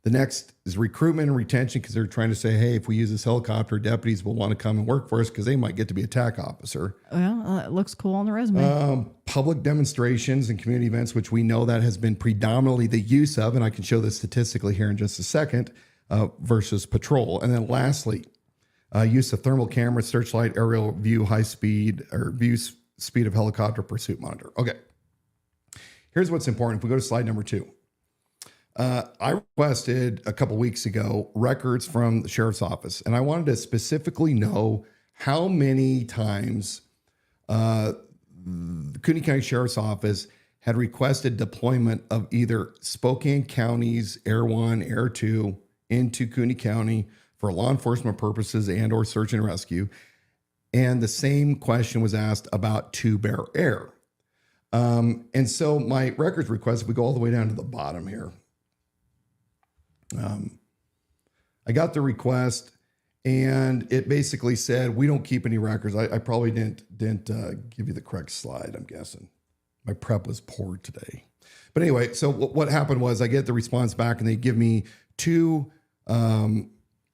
The next is recruitment and retention, because they're trying to say, hey, if we use this helicopter, deputies will want to come and work for us because they might get to be a TAC officer. Well, it looks cool on the resume. Public demonstrations and community events, which we know that has been predominantly the use of, and I can show this statistically here in just a second, versus patrol. And then lastly, use of thermal cameras, searchlight, aerial view, high speed, or view speed of helicopter pursuit monitor. Okay. Here's what's important. If we go to slide number 2. I requested a couple weeks ago records from the sheriff's office, and I wanted to specifically know how many times the Cooney County Sheriff's Office had requested deployment of either Spokane County's Air 1, Air 2 into Cooney County for law enforcement purposes and or search and rescue. And the same question was asked about Two Bear Air. And so my records request, if we go all the way down to the bottom here, I got the request and it basically said, we don't keep any records. I probably didn't give you the correct slide, I'm guessing. My prep was poor today. But anyway, so what happened was I get the response back and they give me 2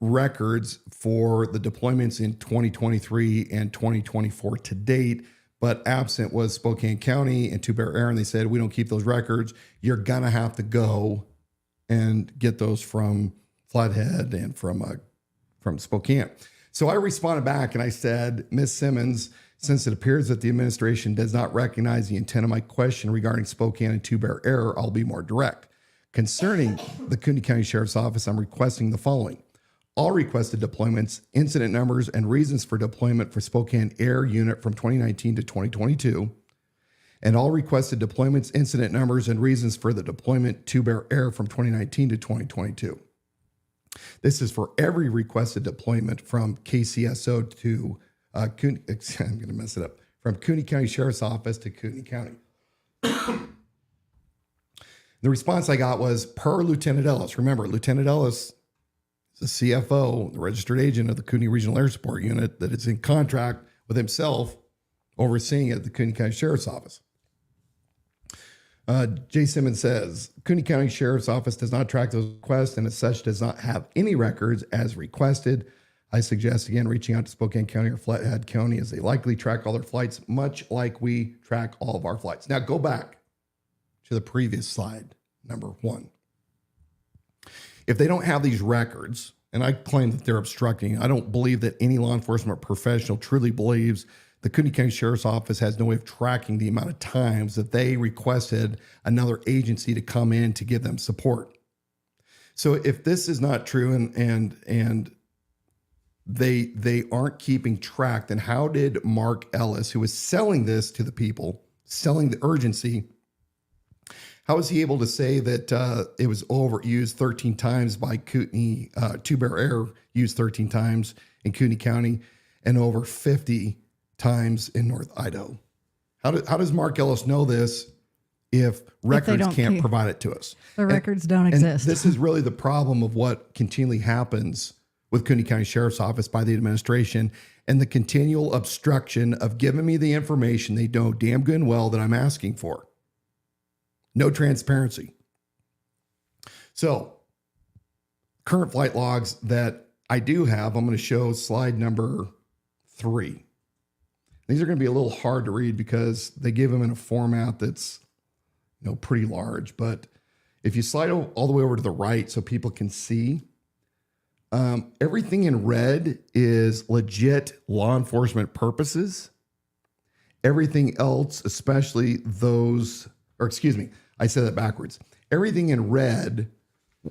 records for the deployments in 2023 and 2024 to date, but absent was Spokane County and Two Bear Air. And they said, we don't keep those records. You're going to have to go and get those from Flathead and from Spokane. So I responded back and I said, Ms. Simmons, since it appears that the administration does not recognize the intent of my question regarding Spokane and Two Bear Air, I'll be more direct. Concerning the Cooney County Sheriff's Office, I'm requesting the following. All requested deployments, incident numbers, and reasons for deployment for Spokane Air Unit from 2019 to 2022, and all requested deployments, incident numbers, and reasons for the deployment Two Bear Air from 2019 to 2022. This is for every requested deployment from KCSO to Cooney, I'm going to mess it up, from Cooney County Sheriff's Office to Cooney County. The response I got was, per Lieutenant Ellis. Remember, Lieutenant Ellis is the CFO, the registered agent of the Cooney Regional Air Support Unit that is in contract with himself overseeing it at the Cooney County Sheriff's Office. Jay Simmons says, Cooney County Sheriff's Office does not track those requests and as such does not have any records as requested. I suggest, again, reaching out to Spokane County or Flathead County as they likely track all their flights, much like we track all of our flights. Now go back to the previous slide, number 1. If they don't have these records, and I claim that they're obstructing, I don't believe that any law enforcement professional truly believes the Kootenai County Sheriff's Office has no way of tracking the amount of times that they requested another agency to come in to give them support. So if this is not true and they aren't keeping track, then how did Mark Ellis, who was selling this to the people, selling the urgency, how was he able to say that it was overused 13 times by Kootenai, Two Bear Air used 13 times in Kootenai County and over 50 times in North Idaho? How does Mark Ellis know this if records can't provide it to us? The records don't exist. This is really the problem of what continually happens with Kootenai County Sheriff's Office by the administration and the continual obstruction of giving me the information they know damn good and well that I'm asking for. No transparency. So, current flight logs that I do have, I'm going to show slide number 3. These are going to be a little hard to read because they give them in a format that's, pretty large. But if you slide all the way over to the right so people can see, everything in red is legit law enforcement purposes. Everything else, especially I said that backwards. Everything in red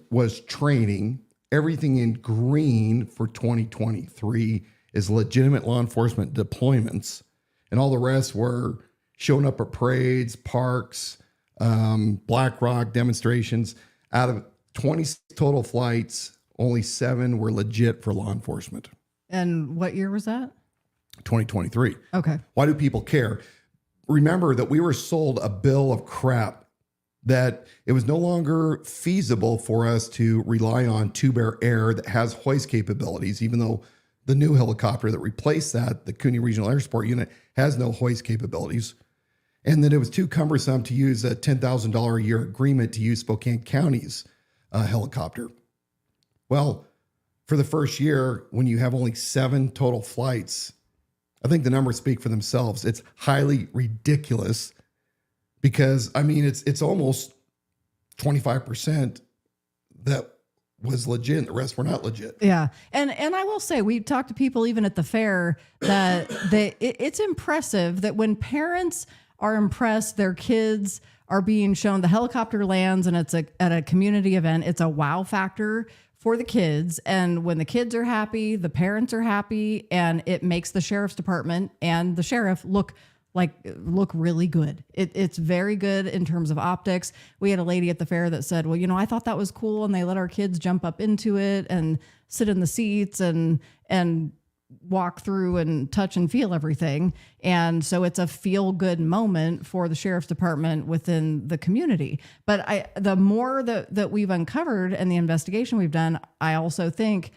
was training. Everything in green for 2023 is legitimate law enforcement deployments. And all the rest were showing up at parades, parks, Black Rock demonstrations. Out of 20 total flights, only 7 were legit for law enforcement. And what year was that? 2023. Okay. Why do people care? Remember that we were sold a bill of crap, that it was no longer feasible for us to rely on Two Bear Air that has hoist capabilities, even though the new helicopter that replaced that, the Kootenai Regional Air Support Unit, has no hoist capabilities. And that it was too cumbersome to use a $10,000 a year agreement to use Spokane County's helicopter. Well, for the first year, when you have only 7 total flights, I think the numbers speak for themselves. It's highly ridiculous because, it's almost 25% that was legit and the rest were not legit. Yeah. And I will say, we talked to people even at the fair that it's impressive that when parents are impressed, their kids are being shown the helicopter lands and it's at a community event. It's a wow factor for the kids. And when the kids are happy, the parents are happy, and it makes the sheriff's department and the sheriff look really good. It's very good in terms of optics. We had a lady at the fair that said, well, I thought that was cool. And they let our kids jump up into it and sit in the seats and walk through and touch and feel everything. And so it's a feel good moment for the sheriff's department within the community. But the more that we've uncovered and the investigation we've done, I also think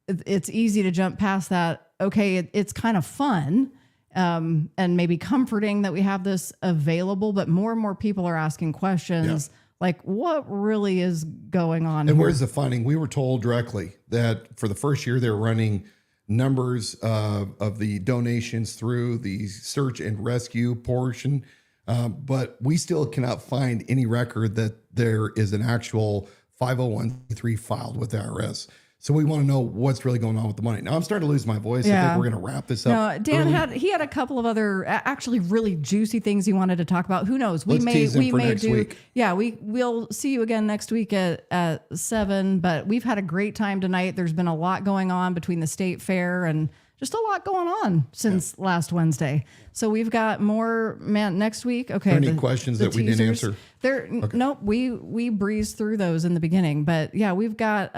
it's easy to jump past that. Okay, it's kind of fun. And maybe comforting that we have this available, but more and more people are asking questions like, what really is going on And here? where's the funding? We were told directly that for the first year, they were running numbers of the donations through the search and rescue portion. But we still cannot find any record that there is an actual 501c3 filed with the IRS. So we want to know what's really going on with the money. Now I'm starting to lose my voice. I think we're going to wrap this up. No, Dan had a couple of other actually really juicy things he wanted to talk about. Who knows? Let's tease him for next week. Yeah, we'll see you again next week at 7. But we've had a great time tonight. There's been a lot going on between the state fair and just a lot going on since last Wednesday. So we've got more next week. Okay. Any questions that we didn't answer? Nope. We breezed through those in the beginning, but yeah, we've got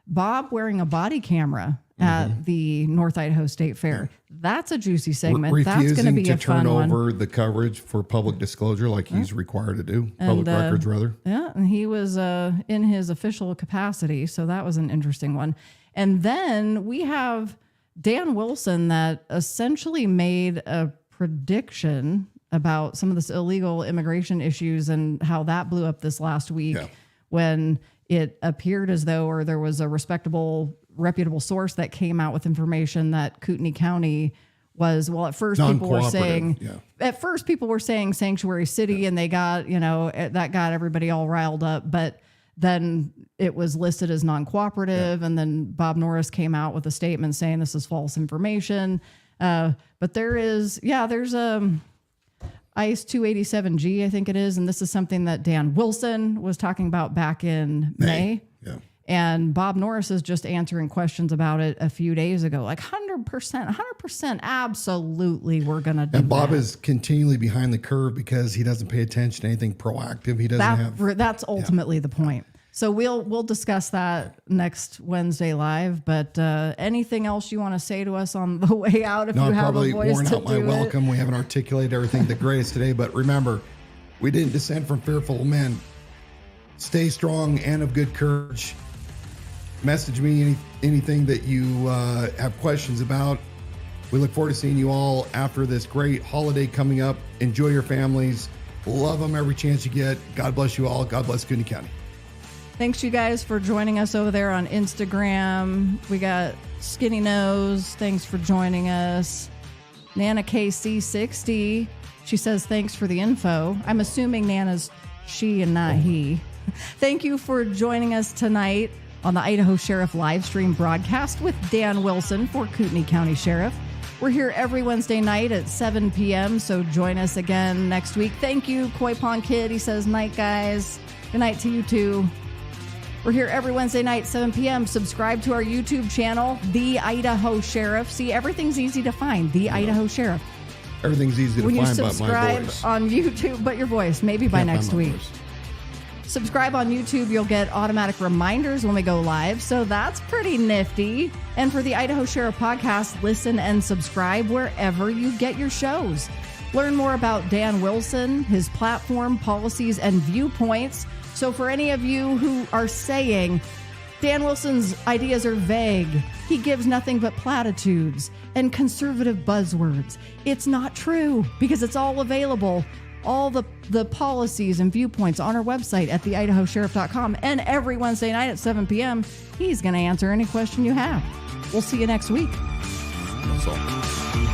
Bob wearing a body camera at the North Idaho State Fair. That's a juicy segment. That's going to be a fun one. Refusing to turn over the coverage for public disclosure like he's required to do. Public records, rather. Yeah, and he was in his official capacity, so that was an interesting one. And then we have Dan Wilson that essentially made a prediction about some of this illegal immigration issues and how that blew up this last week when it appeared as though, or there was a reputable source that came out with information that Kootenai County was, well, at first people were saying sanctuary city, and they got, that got everybody all riled up. But then it was listed as non-cooperative. And then Bob Norris came out with a statement saying this is false information. But there's ICE 287G, I think it is. And this is something that Dan Wilson was talking about back in May. Yeah. And Bob Norris is just answering questions about it a few days ago. Like 100%, absolutely, we're going to do And Bob that. is continually behind the curve because he doesn't pay attention to anything proactive. He doesn't have. That's ultimately the point. So we'll discuss that next Wednesday live. But anything else you want to say to us on the way out? If No, you I've have probably a voice worn to out my do welcome. We haven't articulated everything the greatest today. But remember, we didn't descend from fearful men. Stay strong and of good courage. Message me anything that you have questions about. We look forward to seeing you all after this great holiday coming up. Enjoy your families. Love them every chance you get. God bless you all. God bless Kootenai County. Thanks, you guys, for joining us over there on Instagram. We got Skinny Nose. Thanks for joining us. Nana KC60. She says, thanks for the info. I'm assuming Nana's she and not he. Thank you for joining us tonight on the Idaho Sheriff live stream broadcast with Dan Wilson for Kootenai County Sheriff. We're here every Wednesday night at 7 p.m., so join us again next week. Thank you, Koi Pond Kid. He says, night, guys. Good night to you, too. We're here every Wednesday night, 7 p.m. Subscribe to our YouTube channel, The Idaho Sheriff. See, everything's easy to find, The Idaho Sheriff. Everything's easy to When you find but my subscribe voice. on YouTube, but your voice, maybe by Can't find next my week. voice. Subscribe on YouTube, you'll get automatic reminders when we go live, so that's pretty nifty. And for the Idaho Sheriff podcast, listen and subscribe wherever you get your shows. Learn more about Dan Wilson, his platform, policies, and viewpoints. So for any of you who are saying, Dan Wilson's ideas are vague, he gives nothing but platitudes and conservative buzzwords, it's not true, because it's all available. All the policies and viewpoints on our website at theidahosheriff.com. And every Wednesday night at 7 p.m., he's going to answer any question you have. We'll see you next week. That's all.